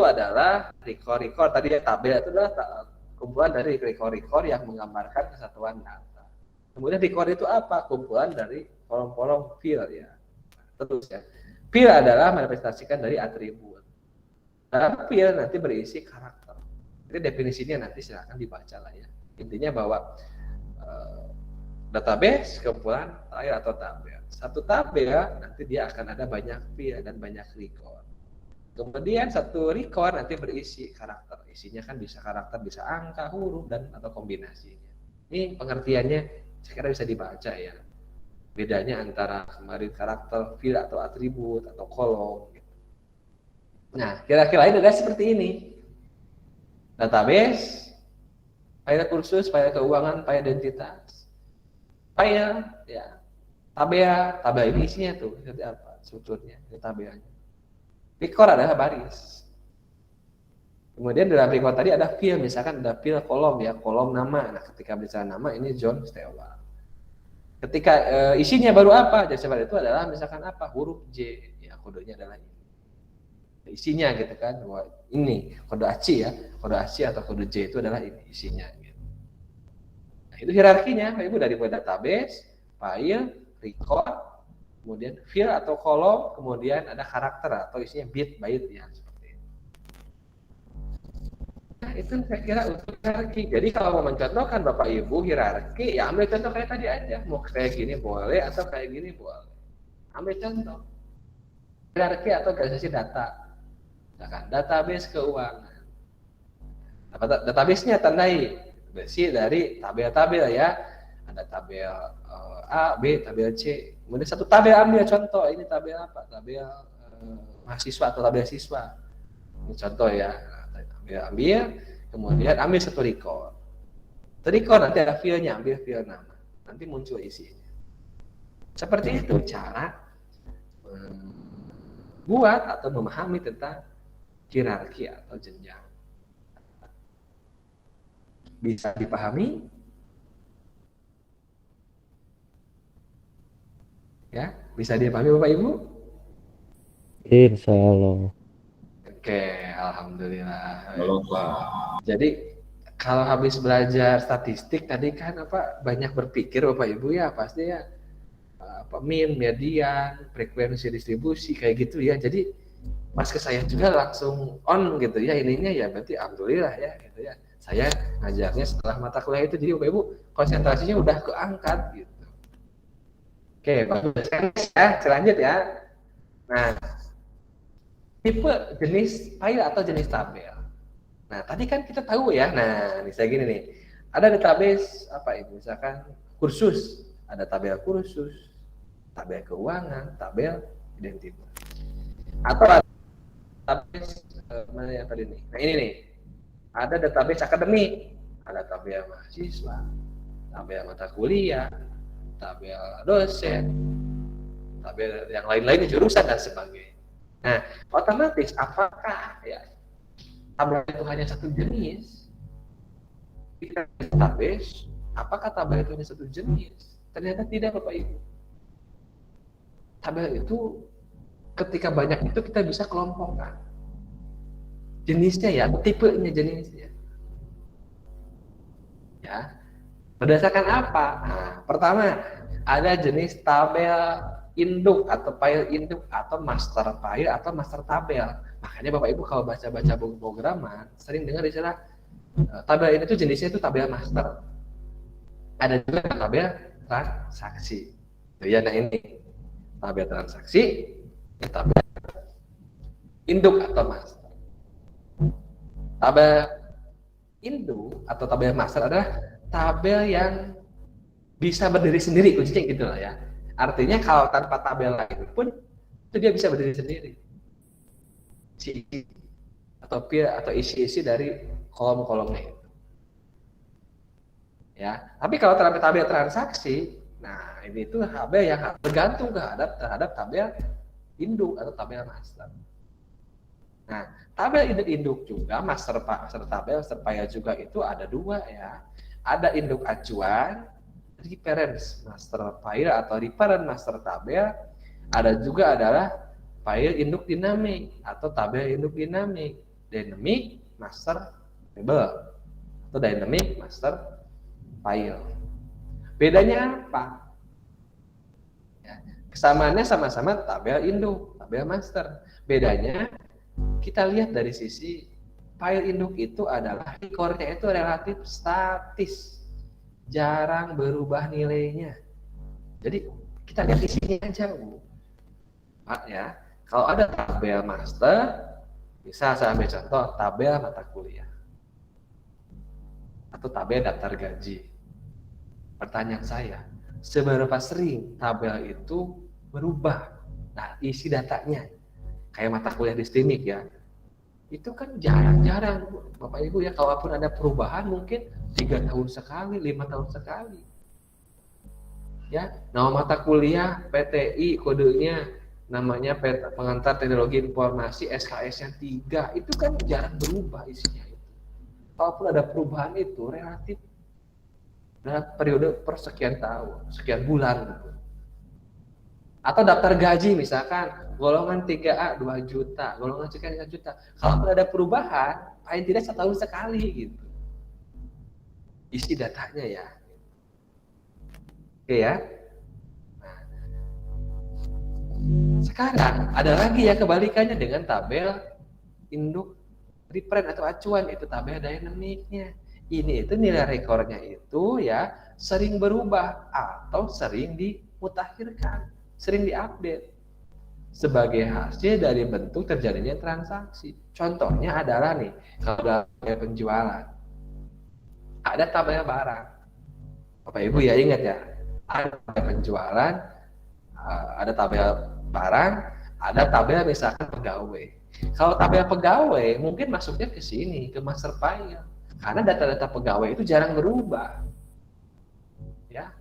adalah record tadi ya, tabel itu adalah kumpulan dari record yang menggambarkan kesatuan data. Kemudian record itu apa? Kumpulan dari kolom-kolom field ya. Terus ya. Field adalah manifestasikan dari atribut. Nah, field nanti berisi karakter. Jadi definisinya nanti silakan dibaca lah ya. Intinya bahwa database kumpulan file atau tabel. Satu tabel nanti dia akan ada banyak field dan banyak record. Kemudian satu record nanti berisi karakter. Isinya kan bisa karakter, bisa angka, huruf, dan atau kombinasinya. Ini pengertiannya saya kira bisa dibaca ya. Bedanya antara kemarin karakter, field atau atribut atau kolom. Gitu. Nah, kira-kira ini adalah seperti ini. Database, file kursus, file keuangan, file identitas, file ya, tabel ini isinya tuh seperti apa strukturnya, ini tabelnya. Record adalah baris. Kemudian dalam record tadi ada field, misalkan ada field kolom ya, kolom nama. Nah, ketika bicara nama ini John Stewart. Ketika isinya baru apa? Jadi itu adalah misalkan apa? Huruf J. Ya, kodenya adalah ini. Isinya gitu kan. Wah, ini kode ACI ya. Kode ACI atau kode J itu adalah ini isinya gitu. Nah, itu hierarkinya, Ibu, dari database, file, record, kemudian field atau kolom, kemudian ada karakter atau isinya bit byte ya seperti itu. Nah, itu saya kira untuk hierarki. Jadi kalau mau mencontohkan Bapak Ibu hierarki, ya ambil contoh kayak tadi aja. Mau kayak gini boleh atau kayak gini boleh. Ambil contoh. Hierarki atau organisasi data. Misalkan database keuangan. Database-nya tandai besi dari tabel-tabel ya. Ada tabel A, B, tabel C. Kemudian satu tabel ambil contoh, ini tabel apa? Tabel mahasiswa atau tabel siswa. Ini contoh ya. Tabel ambil, kemudian ambil satu record. Record nanti ada file-nya, ambil file nama. Nanti muncul isinya. Seperti itu cara buat atau memahami tentang hierarki atau jenjang. Bisa dipahami? Ya, bisa dipahami Bapak Ibu? Insya Allah. Oke, alhamdulillah. Halo Pak. Jadi kalau habis belajar statistik tadi kan apa banyak berpikir Bapak Ibu ya pasti ya apa mean, median, frekuensi distribusi kayak gitu ya. Jadi pas ke saya juga langsung on gitu ya ininya ya berarti alhamdulillah ya gitu ya. Saya ngajarnya setelah mata kuliah itu jadi Bapak Ibu konsentrasinya udah keangkat gitu. Oke, bagus ya, selanjut ya. Nah, tipe jenis file atau jenis tabel. Nah, tadi kan kita tahu ya. Nah, misalnya gini nih. Ada database apa itu? Misalkan kursus, ada tabel kursus, tabel keuangan, tabel identitas. Atau ada database mana yang tadi nih? Nah, ini nih. Ada database akademik, ada tabel mahasiswa, tabel mata kuliah, tabel dosen, tabel yang lain-lainnya jurusan dan sebagainya. Nah, otomatis apakah ya tabel itu hanya satu jenis? Kita database, apakah tabel itu hanya satu jenis? Ternyata tidak Bapak Ibu. Tabel itu ketika banyak itu kita bisa kelompokkan. Jenisnya ya, tipenya jenisnya. Ya. Berdasarkan apa? Nah, pertama ada jenis tabel induk atau file induk atau master file atau master tabel. Makanya Bapak Ibu kalau baca-baca buku pemrograman sering dengar istilah tabel ini tuh jenisnya itu tabel master. Ada juga tabel transaksi. Ya, nah ini tabel transaksi, tabel induk atau master. Tabel induk atau tabel master adalah tabel yang bisa berdiri sendiri, kuncinya gitu lah ya. Artinya kalau tanpa tabel lain pun itu dia bisa berdiri sendiri. Atau isi-isi dari kolom-kolomnya itu. Ya, tapi kalau tabel transaksi, nah ini itu tabel yang bergantung terhadap tabel induk atau tabel master. Nah, tabel induk juga master tabel, master file juga itu ada dua ya. Ada induk acuan, reference master file atau reference master tabel. Ada juga adalah file induk dinamik atau tabel induk dinamik, dynamic master table atau dynamic master file. Bedanya apa? Ya, kesamaannya sama-sama tabel induk, tabel master. Bedanya kita lihat dari sisi file induk itu adalah record-nya itu relatif statis, jarang berubah nilainya. Jadi kita lihat isinya aja, Bu. Pak ya. Kalau ada tabel master, Misal saya ambil contoh tabel mata kuliah atau tabel daftar gaji. Pertanyaan saya, seberapa sering tabel itu berubah? Nah, isi datanya kayak mata kuliah di STIMIK ya, itu kan jarang-jarang Bapak Ibu ya. Kalaupun ada perubahan mungkin 3 tahun sekali, 5 tahun sekali ya. Nama mata kuliah PTI kodenya namanya pengantar teknologi informasi SKS-nya 3, itu kan jarang berubah isinya itu. Kalaupun ada perubahan itu relatif dalam periode persekian tahun, sekian bulan gitu. Atau daftar gaji misalkan golongan 3A 2 juta, golongan sekian 1 juta. Kalau ada perubahan, paling tidak setahun sekali gitu. Isi datanya ya. Oke ya. Nah, sekarang ada lagi ya kebalikannya dengan tabel induk reference atau acuan, itu tabel dinamiknya. Ini itu nilai rekornya itu ya sering berubah atau sering dimutakhirkan, sering diupdate sebagai hasil dari bentuk terjadinya transaksi. Contohnya adalah nih, kalau dalam penjualan ada tabel barang. Bapak Ibu ya ingat ya, ada tabel penjualan, ada tabel barang, ada tabel misalkan pegawai. Kalau tabel pegawai mungkin masuknya ke sini, ke master file. Karena data-data pegawai itu jarang berubah. Ya.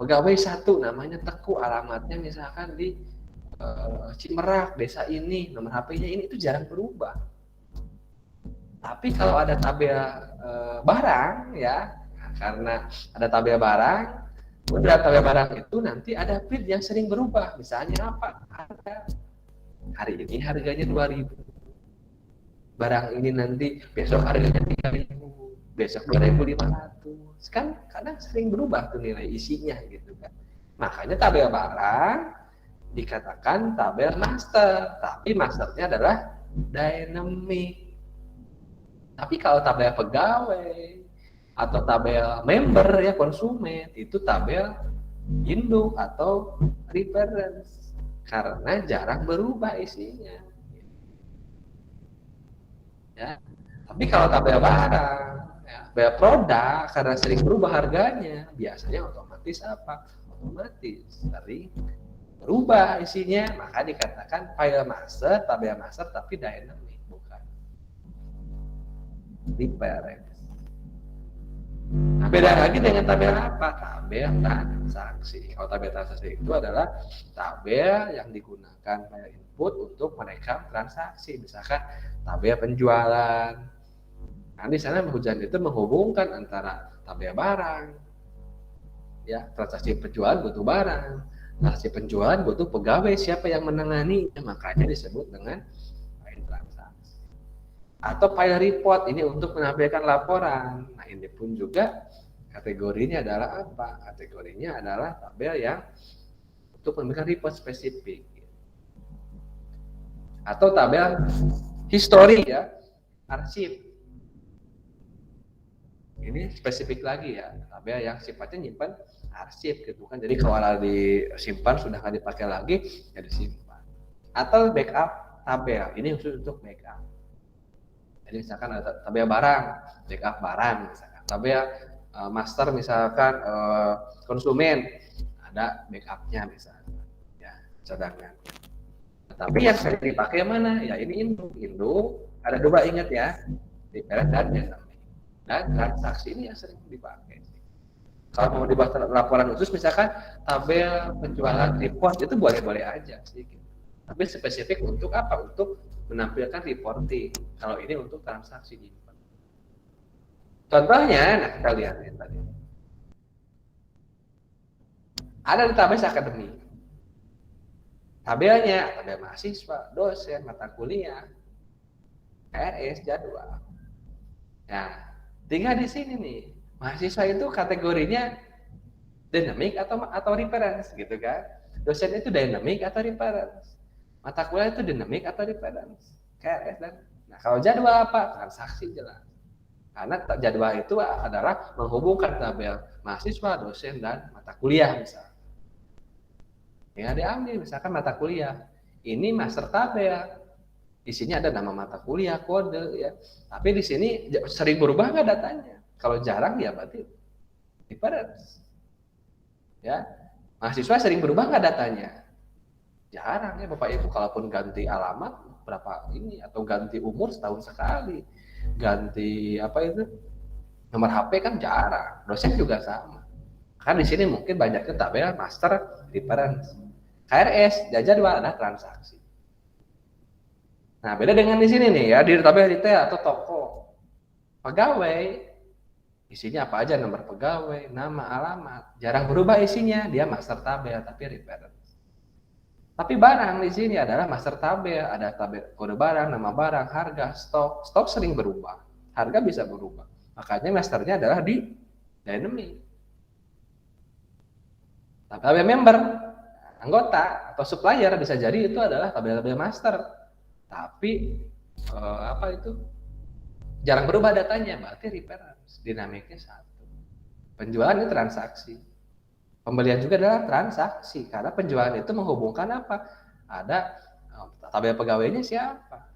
Pegawai 1 namanya Teku, alamatnya misalkan di Cimerak, desa ini, nomor HP-nya ini, itu jarang berubah. Tapi kalau ada tabel barang ya, karena ada tabel barang, udah tabel barang itu nanti ada field yang sering berubah. Misalnya apa? Harga. Hari ini harganya 2.000. Barang ini nanti besok harganya 3.000, besok 2.500. Kan kadang sering berubah tuh nilai isinya gitu kan. Makanya tabel barang dikatakan tabel master, tapi masternya adalah dynamic. Tapi kalau tabel pegawai atau tabel member ya konsumen, itu tabel induk atau reference karena jarang berubah isinya. Ya. Tapi kalau tabel barang, ya, tabel produk karena sering berubah harganya, biasanya otomatis apa? Otomatis sering berubah isinya, maka dikatakan file master, tabel master tapi dynamic, bukan reference. Nah, beda lagi dengan tabel apa? Tabel transaksi. Kalau tabel transaksi itu adalah tabel yang digunakan file input untuk merekam transaksi. Misalkan tabel penjualan. Nah, di sana hujan itu menghubungkan antara tabel barang, ya transaksi penjualan butuh barang, transaksi penjualan butuh pegawai, siapa yang menangani, makanya disebut dengan file transaksi. Atau file report, ini untuk menampilkan laporan. Nah, ini pun juga kategorinya adalah apa? Kategorinya adalah tabel yang untuk memberikan report spesifik. Atau tabel history ya, arsip. Ini spesifik lagi ya, tabel yang sifatnya nyimpan arsip gitu kan. Jadi kalau disimpan sudah nggak dipakai lagi, ya disimpan. Atau backup tabel, ini khusus untuk backup. Jadi misalkan ada tabel barang, backup barang misalkan. Tabel master misalkan konsumen, ada backupnya misalkan. Ya, cadangan. Tapi yang sering dipakai mana? Ya ini induk. Ada 2 ingat ya, reference dan dynamic. Dan transaksi ini yang sering dipakai. Kalau mau dibahas laporan khusus, misalkan tabel penjualan report itu boleh-boleh aja sih. Tapi spesifik untuk apa? Untuk menampilkan reporting. Kalau ini untuk transaksi nyimpan. Contohnya, nah kita lihat ya tadi. Ada database akademik. Tabelnya, tabel mahasiswa, dosen, mata kuliah, KRS, jadwal. Nah, tinggal di sini nih, mahasiswa itu kategorinya dynamic atau reference gitu kan. Dosen itu dynamic atau reference. Mata kuliah itu dynamic atau reference. KRS dan nah kalau jadwal apa? Transaksi jelas. Karena jadwal itu adalah menghubungkan tabel mahasiswa, dosen dan mata kuliah misalnya. Ya diambil misalkan mata kuliah. Ini master tabel. isinya ada nama mata kuliah, kode ya. Tapi di sini sering berubah nggak datanya? Kalau jarang ya berarti difference. Ya, mahasiswa sering berubah nggak datanya? Jarang ya Bapak Ibu. Kalaupun ganti alamat berapa ini atau ganti umur setahun sekali, ganti apa itu nomor HP kan jarang. Dosen juga sama. Kan di sini mungkin banyaknya tabel master difference. KRS jadwal ada transaksi. Nah, beda dengan di sini nih ya, di tabel retail atau toko. Pegawai isinya apa aja, nomor pegawai, nama, alamat. Jarang berubah isinya, dia master tabel tapi reference. Tapi barang di sini adalah master tabel, ada tabel kode barang, nama barang, harga, stok. Stok sering berubah, harga bisa berubah. Makanya masternya adalah di dynamic. Tabel member, anggota atau supplier bisa jadi itu adalah tabel-tabel master. Tapi apa itu jarang berubah datanya, berarti reference, dinamiknya satu. Penjualan itu transaksi, pembelian juga adalah transaksi karena penjualan itu menghubungkan apa? Ada tabel pegawainya siapa,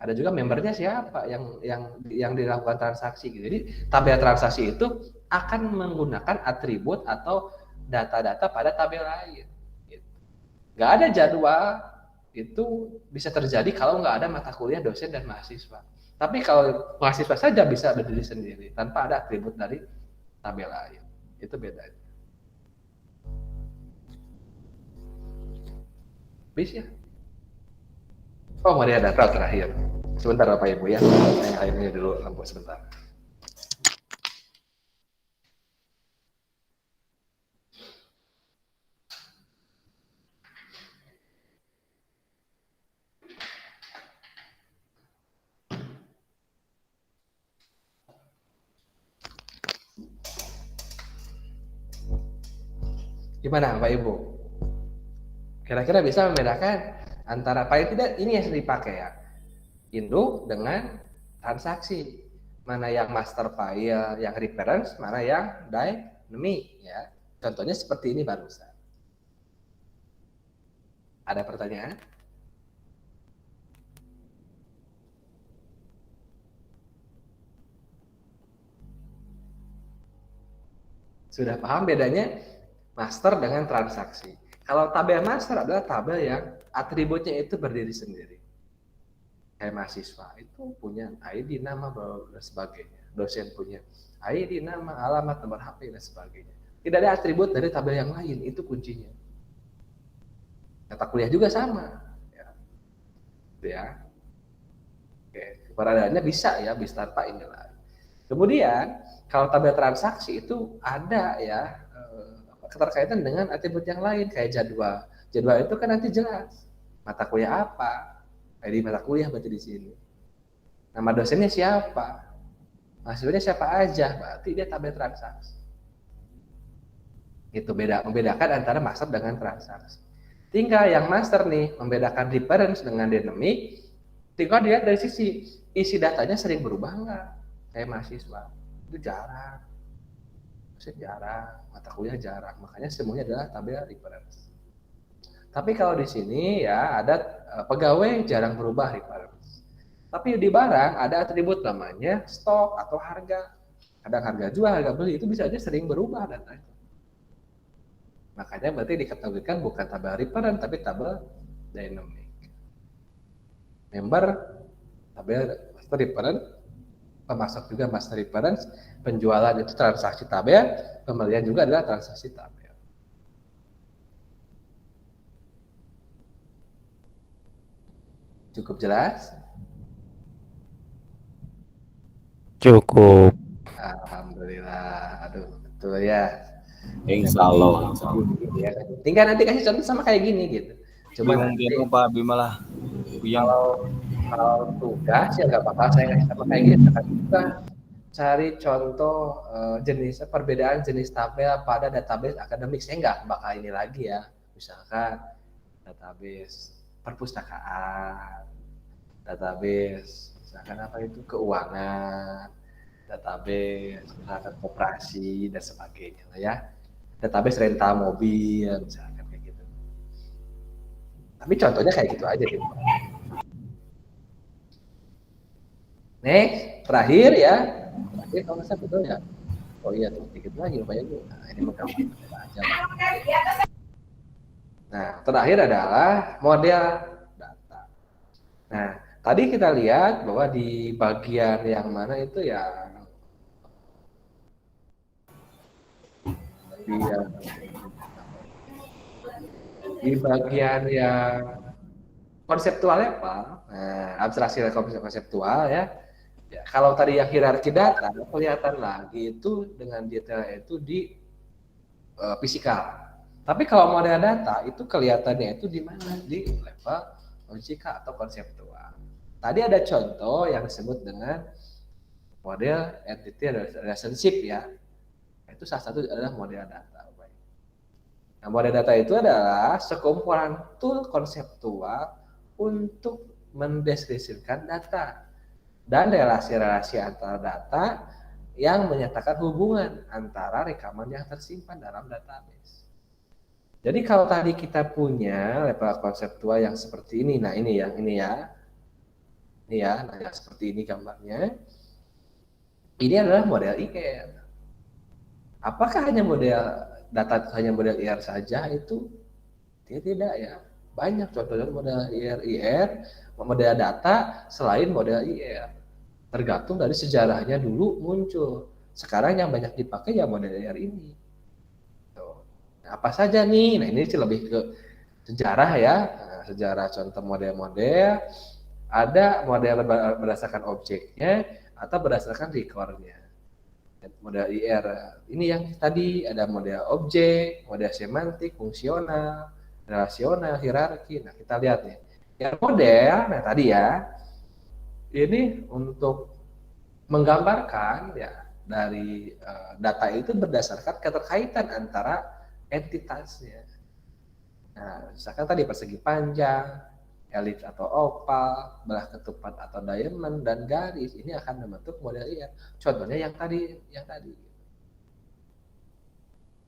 ada juga membernya siapa yang dilakukan transaksi. Jadi tabel transaksi itu akan menggunakan atribut atau data-data pada tabel lain. Nggak ada jadwal itu bisa terjadi kalau nggak ada mata kuliah dosen dan mahasiswa. Tapi kalau mahasiswa saja bisa berdiri sendiri tanpa ada atribut dari tabel lain. Itu bedanya. Bisa. Oh, Maria data terakhir. Sebentar Bapak Ibu ya. Saya ini dulu lampu sebentar. Gimana Bapak Ibu? Kira-kira bisa membedakan antara paling tidak ini yang dipakai ya, induk dengan transaksi. Mana yang master file, yang reference, mana yang dynamic ya. Contohnya seperti ini barusan. Ada pertanyaan? Sudah paham bedanya master dengan transaksi? Kalau tabel master adalah tabel yang atributnya itu berdiri sendiri. Kayak mahasiswa itu punya ID, nama, dan sebagainya. Dosen punya ID, nama, alamat, nomor HP, dan sebagainya. Tidak ada atribut dari tabel yang lain, itu kuncinya. Data kuliah juga sama. Ya. Oke, keberadaannya bisa ya, bisa tanpa inilah. Kemudian, kalau tabel transaksi itu ada ya, keterkaitan dengan atribut yang lain kayak jadwal. Jadwal itu kan nanti jelas mata kuliah apa, ID mata kuliah berarti di sini. Nama dosennya siapa, mahasiswanya siapa aja, berarti dia tabel transaksi. Itu membedakan antara master dengan transaksi. Tinggal yang master nih membedakan reference dengan dynamic. Tinggal dilihat dari sisi isi datanya sering berubah nggak, kayak mahasiswa itu jarang. Jarang, mata kuliah jarang, makanya semuanya adalah tabel reference. Tapi kalau di sini ya ada pegawai jarang berubah reference. Tapi di barang ada atribut namanya stok atau harga. Kadang harga jual, harga beli itu bisa aja sering berubah datanya. Makanya berarti dikategorikan bukan tabel reference tapi tabel dynamic. Member tabel master reference, pemasok juga master reference, penjualan itu transaksi tabel, pembelian juga adalah transaksi tabel. Cukup jelas? Cukup. Alhamdulillah. Aduh, betul ya. Insya Allah. Ya, tinggal nanti kasih contoh sama kayak gini gitu. Coba nanti Pak Bimalah. kalau tugas ya nggak apa-apa saya kasih sama kayak gitu. Kita cari contoh jenis perbedaan jenis tabel pada database akademik. Saya nggak bakal ini lagi ya. Misalkan database perpustakaan, database misalkan apa itu keuangan, database misalkan koperasi dan sebagainya lah ya. Database rental mobil misalkan kayak gitu. Tapi contohnya kayak gitu aja gitu. Next, terakhir ya. Terakhir kalau nggak salah betul ya. Oh iya, tuh dikit lagi Bapak Ibu. Nah, ini menggambarkan aja. Nah, terakhir adalah model data. Nah, tadi kita lihat bahwa di bagian yang mana itu ya di bagian yang konseptualnya apa? Nah, abstraksi dan konseptual ya. Ya, kalau tadi yang hierarki data kelihatan lagi itu dengan detail itu di fisikal. Tapi kalau model data itu kelihatannya itu di mana? Di level logika atau konseptual. Tadi ada contoh yang disebut dengan model entity relationship ya. Itu salah satu adalah model data. Nah, model data itu adalah sekumpulan tool konseptual untuk mendeskripsikan data dan relasi-relasi antara data yang menyatakan hubungan antara rekaman yang tersimpan dalam database. Jadi kalau tadi kita punya level konseptual yang seperti ini, nah ini ya, nah yang seperti ini gambarnya. Ini adalah model IR. Apakah hanya model data hanya model IR saja itu? Tidak ya. Banyak contohnya model IR, model data selain model IR. Tergantung dari sejarahnya dulu muncul. Sekarang yang banyak dipakai ya model IR ini. Tuh. Nah, apa saja nih? Nah, ini sih lebih ke sejarah ya. Nah, sejarah contoh model-model. Ada model berdasarkan objeknya atau berdasarkan recordnya. Model IR ini yang tadi ada model objek, model semantik, fungsional, relasional, hierarki. Nah, kita lihat nih. Yang model, nah tadi ya, ini untuk menggambarkan ya dari data itu berdasarkan keterkaitan antara entitasnya. Nah, misalkan tadi persegi panjang, elips atau oval, belah ketupat atau diamond dan garis ini akan membentuk model IR. Contohnya yang tadi.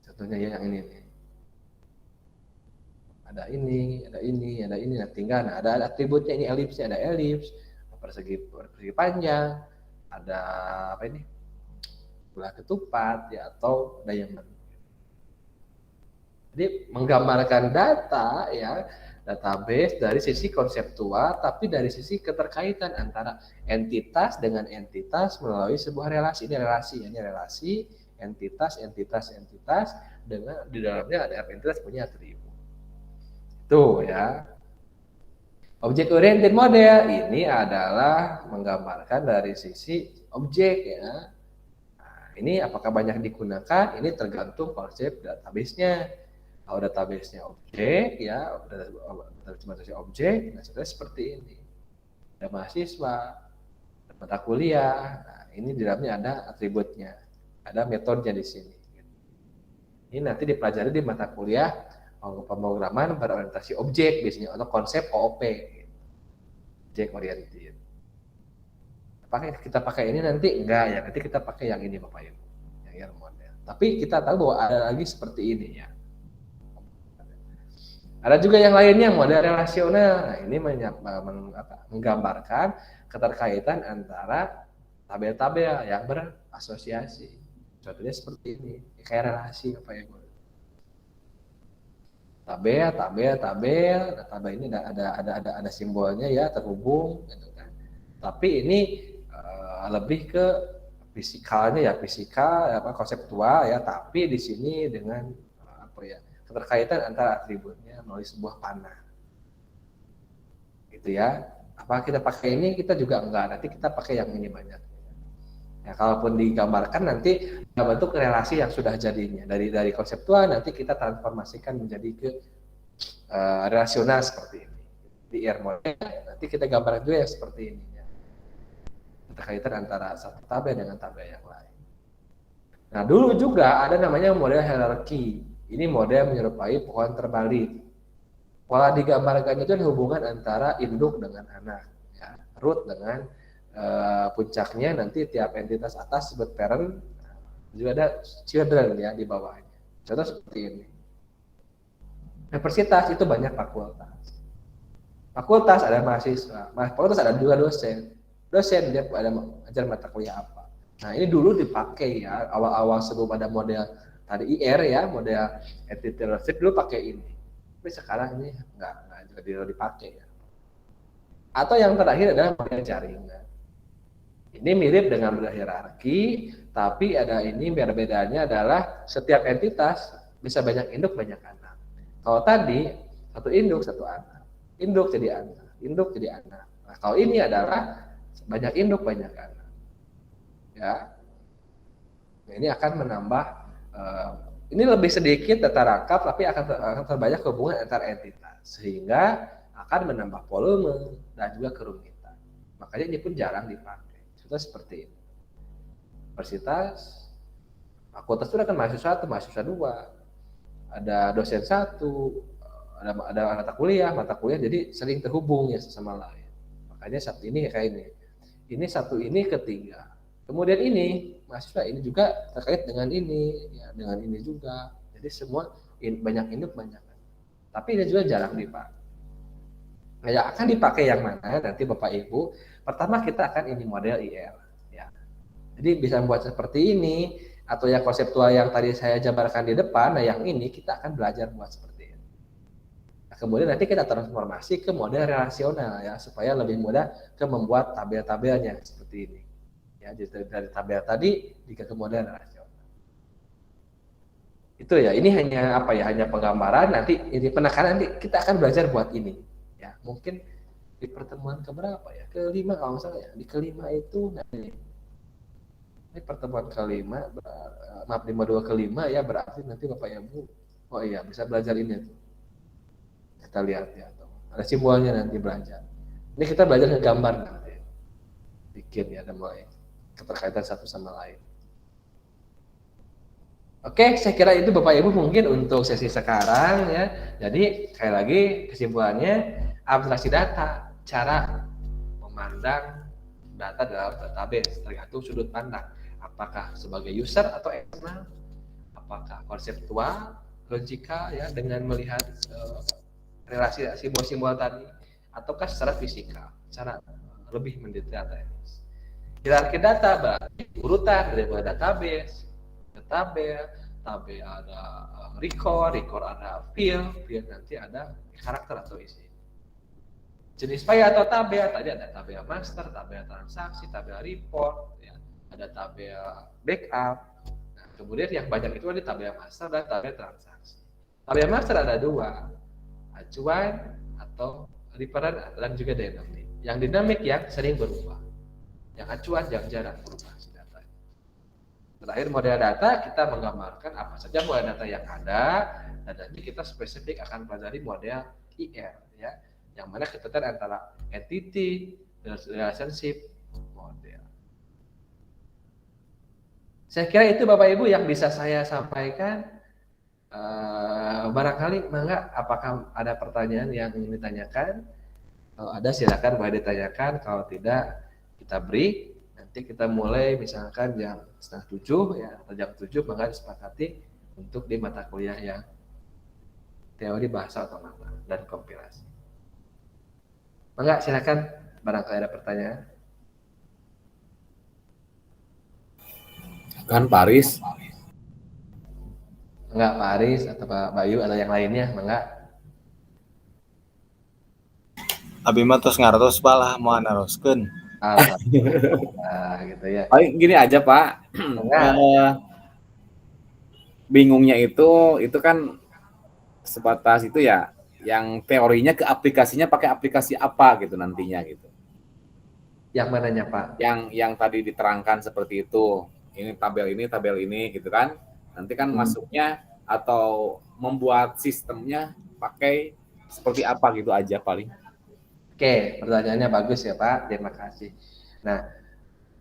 Contohnya yang ini nih. Ada ini. Nah, tinggal ada atributnya ini elipsnya, ada elips, persegi panjang, ada apa ini? Belah ketupat ya atau diamond. Jadi menggambarkan data ya, database dari sisi konseptual tapi dari sisi keterkaitan antara entitas dengan entitas melalui sebuah relasi. Ini relasi entitas dengan di dalamnya ada entitas punya atribut. Tuh ya. Object oriented model ini adalah menggambarkan dari sisi objek ya. Nah, ini apakah banyak digunakan? Ini tergantung konsep database-nya. Kalau database-nya objek ya, cuma objek, nah seperti ini. Ada mahasiswa, ada mata kuliah, nah ini di dalamnya ada atributnya, ada metodenya di sini. Ini nanti dipelajari di mata kuliah pemrograman berorientasi objek biasanya atau konsep OOP, object oriented. Apakah kita pakai ini nanti? Enggak ya, nanti kita pakai yang ini Bapak Ibu, yang model. Tapi kita tahu bahwa ada lagi seperti ini ya. Ada juga yang lainnya model relasional. Nah, ini menggambarkan keterkaitan antara tabel-tabel yang berasosiasi. Contohnya seperti ini, kayak relasi apa ya? Tabel. Nah, tabel ini ada simbolnya ya terhubung, gitu kan. Tapi ini lebih ke fisikalnya ya, konseptual ya. Tapi di sini dengan keterkaitan antara atributnya melalui sebuah panah, gitu ya. Apa kita pakai ini? Kita juga enggak. Nanti kita pakai yang ini banyak. Ya, kalaupun digambarkan nanti bentuk relasi yang sudah jadinya dari konseptual nanti kita transformasikan menjadi ke relasional seperti ini. Di IR model nanti kita gambarkan juga yang seperti ini. Ya. Keterkaitan antara satu tabel dengan tabel yang lain. Nah, dulu juga ada namanya model hierarki. Ini model menyerupai pohon terbalik. Pola digambarkan itu hubungan antara induk dengan anak, ya. Root dengan puncaknya nanti tiap entitas atas disebut parent, juga ada children ya di bawahnya. Contoh seperti ini. Universitas itu banyak fakultas. Fakultas ada mahasiswa, fakultas ada juga dosen. dosen dia ada ajar mata kuliah apa. Nah ini dulu dipakai ya awal-awal sebelum ada model tadi IR ya, model entity relationship dulu pakai ini. Tapi sekarang ini nggak juga dipakai ya. Atau yang terakhir adalah model jaringan. Ini mirip dengan model hierarki, tapi ada ini bedanya adalah setiap entitas bisa banyak induk banyak anak. Kalau tadi satu induk satu anak, induk jadi anak, induk jadi anak. Nah, kalau ini adalah banyak induk banyak anak. Ya, nah, ini akan menambah. Ini lebih sedikit data rangkap, tapi akan terbanyak hubungan antar entitas, sehingga akan menambah volume dan juga kerumitan. Makanya ini pun jarang dipakai. Contoh seperti ini. Universitas, fakultas itu kan mahasiswa 1, mahasiswa 2, ada dosen 1, ada mata kuliah, jadi sering terhubung ya sama lain. Makanya satu ini kayak ini satu ini ketiga. Kemudian ini mahasiswa ini juga terkait dengan ini, ya dengan ini juga. Jadi semua banyak induk banyak. Tapi ini juga jarang dipakai. Nah, yang akan dipakai yang mana nanti Bapak Ibu? Pertama kita akan ini model IR. Ya. Jadi bisa membuat seperti ini atau yang konseptual yang tadi saya jabarkan di depan. Nah yang ini kita akan belajar buat seperti ini. Nah, kemudian nanti kita transformasi ke model relasional ya supaya lebih mudah ke membuat tabel-tabelnya seperti ini. Ya dari tabel tadi jika ke model relasional. Itu ya. Ini hanya apa ya? Hanya penggambaran. Nanti ini penekanan nanti kita akan belajar buat ini. Ya, mungkin di pertemuan keberapa ya? Kelima kalau nggak salah ya. Di kelima itu ini pertemuan kelima, maaf 52 kelima ya berarti nanti Bapak Ibu, oh iya bisa belajar ini tuh. Kita lihat ya, ada simbolnya nanti belajar. Ini kita belajar ngegambar nanti, bikin ya, ada mulai keterkaitan satu sama lain. Oke, saya kira itu Bapak Ibu mungkin untuk sesi sekarang ya. Jadi sekali lagi kesimpulannya abstraksi data, cara memandang data dalam database tergantung sudut pandang. Apakah sebagai user atau eksternal, apakah konseptual, logika ya dengan melihat relasi simbol-simbol tadi, ataukah secara fisikal, secara lebih mendetail teknis. Hierarki data berarti urutan dari database, tabel ada record ada field nanti ada karakter atau isi. Jenis file atau tabel tadi ada tabel master, tabel transaksi, tabel report, ya. Ada tabel backup. Nah, kemudian yang banyak itu ada tabel master dan tabel transaksi. Tabel master ada 2, acuan atau reference dan juga dinamik. Yang dinamik yang sering berubah. Yang acuan yang jarang berubah. Terakhir model data kita menggambarkan apa saja model data yang ada dan nanti kita spesifik akan pelajari model IR ya, yang mana ketatan antara entity, relationship, model. Saya kira itu Bapak Ibu yang bisa saya sampaikan. Barangkali mangga apakah ada pertanyaan yang ingin ditanyakan? Kalau ada silakan boleh ditanyakan, kalau tidak kita break. Nanti kita mulai misalkan jam 6:30 ya atau jam 7 maka disepakati untuk di mata kuliah yang teori bahasa otomata dan kompilasi. Mangga silakan barangkali ada pertanyaan. Kan Paris. Enggak Pak Aris atau Pak Bayu ada yang lainnya mangga. Abi mah tos ngartos balah mau naroskeun. Alhamdulillah gitu ya. Paling gini aja Pak, bingungnya itu kan sebatas itu ya, yang teorinya ke aplikasinya pakai aplikasi apa gitu nantinya gitu. Yang mananya Pak? Yang tadi diterangkan seperti itu, ini tabel ini gitu kan, nanti kan masuknya atau membuat sistemnya pakai seperti apa gitu aja paling. Oke, pertanyaannya bagus ya Pak, terima kasih. Nah,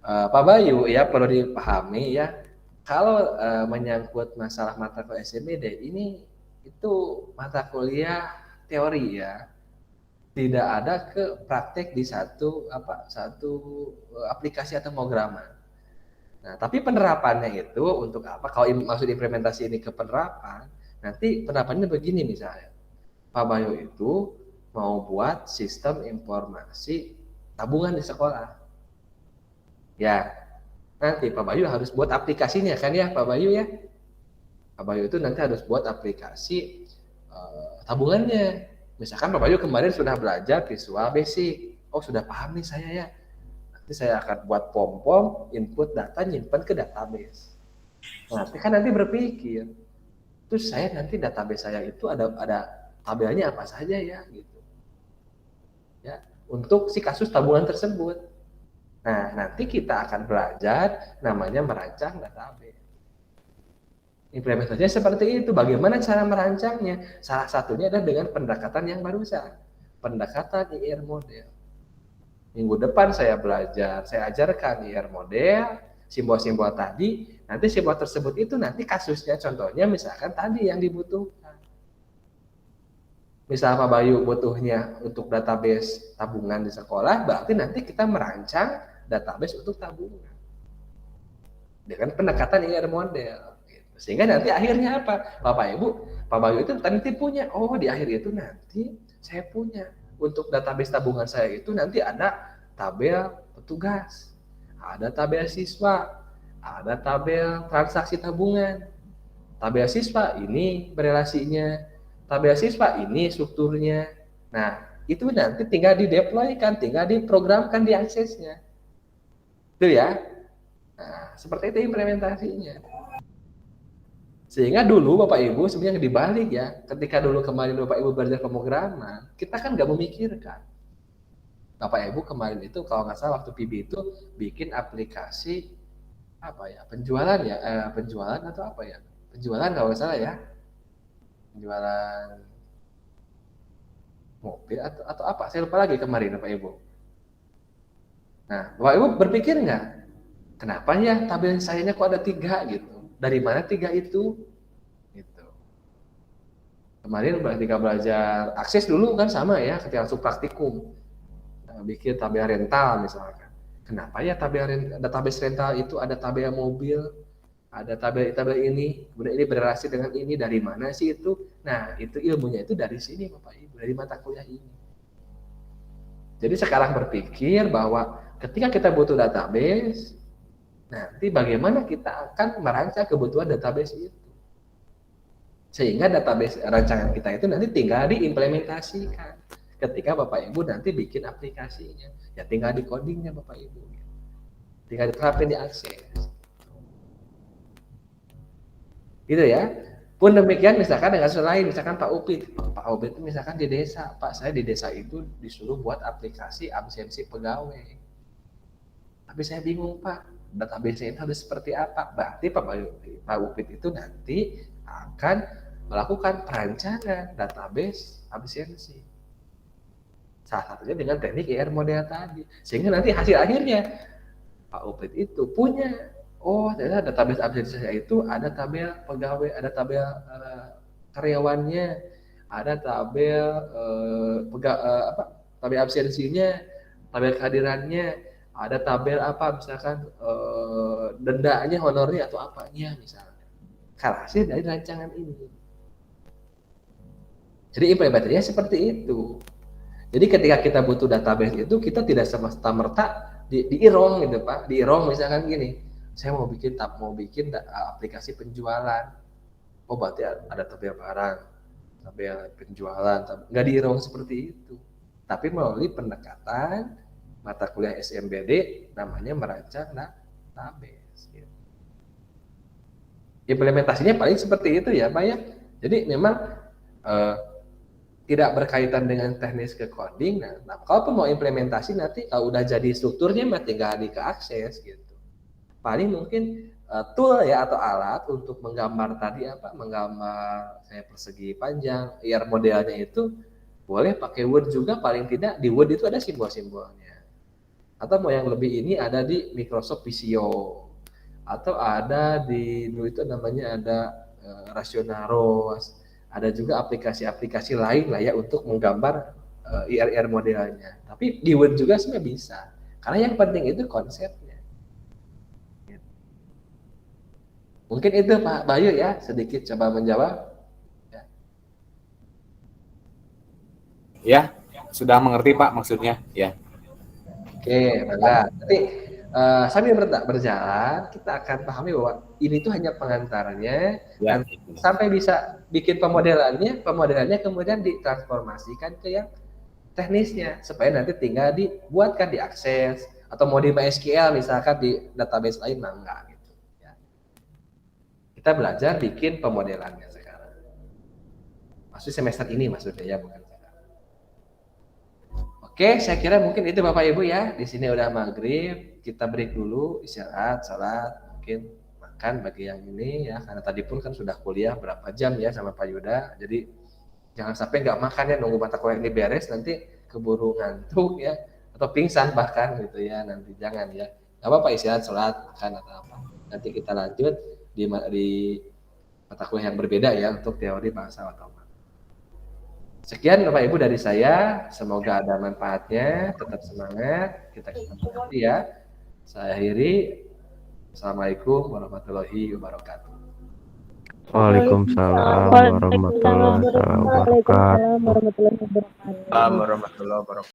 Pak Bayu ya perlu dipahami ya, kalau menyangkut masalah mata kuliah SMED ini itu mata kuliah teori ya, tidak ada ke praktek di satu aplikasi atau pemrograman. Nah, tapi penerapannya itu untuk apa? Kalau maksud implementasi ini ke penerapan, nanti penerapannya begini misalnya, Pak Bayu itu mau buat sistem informasi tabungan di sekolah. Ya, nanti Pak Bayu harus buat aplikasinya kan ya Pak Bayu ya. Pak Bayu itu nanti harus buat aplikasi tabungannya. Misalkan Pak Bayu kemarin sudah belajar visual basic. Oh sudah paham nih saya ya. Nanti saya akan buat pom-pom, input data, nyimpan ke database. Nah, kan nanti berpikir, terus saya nanti database saya itu ada tabelnya apa saja ya gitu. Ya, untuk si kasus tabungan tersebut. Nah, nanti kita akan belajar namanya merancang database. Implementasinya seperti itu. Bagaimana cara merancangnya? Salah satunya adalah dengan pendekatan yang barusan. Pendekatan IR model. Minggu depan saya belajar, saya ajarkan IR model, simbol-simbol tadi. Nanti simbol tersebut itu nanti kasusnya, contohnya misalkan tadi yang dibutuhkan. Misal Pak Bayu butuhnya untuk database tabungan di sekolah, berarti nanti kita merancang database untuk tabungan dengan pendekatan IR model. Sehingga nanti akhirnya apa? Bapak Ibu, Pak Bayu itu nanti punya, oh di akhir itu nanti saya punya untuk database tabungan saya itu nanti ada tabel petugas, ada tabel siswa, ada tabel transaksi tabungan. Tabel siswa ini berelasinya, tabel siswa ini strukturnya. Nah, itu nanti tinggal di-deploy-kan, tinggal diprogramkan, diaksesnya. Itu ya. Nah, seperti itu implementasinya. Sehingga dulu Bapak Ibu sebenarnya dibalik ya, ketika dulu kemarin Bapak Ibu belajar pemrograman, kita kan nggak memikirkan. Bapak Ibu kemarin itu kalau nggak salah waktu PB itu bikin aplikasi apa ya, penjualan ya, penjualan atau apa ya, penjualan kalau nggak salah ya, penjualan mobil atau apa, saya lupa lagi kemarin Bapak Ibu. Nah, Bapak Ibu berpikir nggak, kenapa ya tabel sayanya kok ada 3 gitu? Dari mana 3 itu? Gitu. Kemarin ketika belajar akses dulu kan sama ya, ketika langsung praktikum. Bikin tabel rental misalkan. Kenapa ya database rental itu ada tabel mobil, ada tabel ini, kemudian ini berrelasi dengan ini, dari mana sih itu? Nah, itu ilmunya itu dari sini Bapak Ibu, dari mata kuliah ini. Jadi sekarang berpikir bahwa ketika kita butuh database, nanti bagaimana kita akan merancang kebutuhan database itu. Sehingga database rancangan kita itu nanti tinggal diimplementasikan. Ketika Bapak Ibu nanti bikin aplikasinya, ya tinggal di codingnya Bapak Ibu. Tinggal diterapin, diakses. Gitu ya. Pun demikian misalkan dengan selain misalkan Pak Upit itu misalkan di desa, Pak saya di desa itu disuruh buat aplikasi absensi pegawai. Tapi saya bingung Pak, database itu harus seperti apa? Berarti Pak Upit itu nanti akan melakukan perancangan database absensi. Salah satunya dengan teknik IR model tadi. Sehingga nanti hasil akhirnya Pak Upit itu punya, oh ternyata database absensi saya itu ada tabel pegawai, ada tabel karyawannya, ada tabel tabel absensinya, tabel kehadirannya, ada tabel apa misalkan dendanya, honornya atau apanya misalnya. Hasil dari rancangan ini. Jadi implementasinya seperti itu. Jadi ketika kita butuh database itu kita tidak semata-merta di irong gitu Pak, di irong misalkan gini, saya mau bikin aplikasi penjualan, oh berarti ada tabel barang, tabel penjualan, nggak di irong seperti itu, tapi melalui pendekatan mata kuliah SMBD namanya merancang database. Gitu. Implementasinya paling seperti itu ya Pak ya. Jadi memang tidak berkaitan dengan teknis ke coding. Nah, kalau mau implementasi nanti kalau udah jadi strukturnya mah tinggal diakses gitu. Paling mungkin tool ya atau alat untuk menggambar tadi menggambar saya persegi panjang, IR modelnya itu boleh pakai Word juga, paling tidak di Word itu ada simbol-simbolnya. Atau mau yang lebih ini ada di Microsoft Visio. Atau ada di dulu itu namanya ada Rationaros. Ada juga aplikasi-aplikasi lain lah ya untuk menggambar IR modelnya. Tapi di Word juga sebenarnya bisa. Karena yang penting itu konsepnya. Mungkin itu Pak Bayu ya, sedikit coba menjawab. Ya, sudah mengerti Pak maksudnya. Ya. Oke, mangga. Nanti sambil berjalan kita akan pahami bahwa ini tuh hanya pengantarnya Ya, sampai bisa bikin pemodelannya kemudian ditransformasikan ke yang teknisnya supaya nanti tinggal dibuatkan diakses atau mau di MySQL misalkan di database lain enggak gitu ya. Kita belajar bikin pemodelannya sekarang. Maksud semester ini maksudnya ya, bukan sekarang. Oke, saya kira mungkin itu Bapak Ibu ya. Di sini udah maghrib, kita break dulu, istirahat, sholat, mungkin makan bagi yang ini ya. Karena tadi pun kan sudah kuliah berapa jam ya sama Pak Yuda. Jadi jangan sampai nggak makan ya, nunggu mata kuliah ini beres nanti keburu ngantuk ya atau pingsan bahkan gitu ya, nanti jangan ya. Nggak apa-apa istirahat, sholat, makan atau apa. Nanti kita lanjut di mata kuliah yang berbeda ya untuk teori bahasa otomatis. Sekian Bapak Ibu dari saya, semoga ada manfaatnya, tetap semangat, kita berhati ya. Saya akhiri, Assalamualaikum warahmatullahi wabarakatuh. Waalaikumsalam warahmatullahi wabarakatuh. Waalaikumsalam warahmatullahi wabarakatuh. Warahmatullahi wabarakatuh.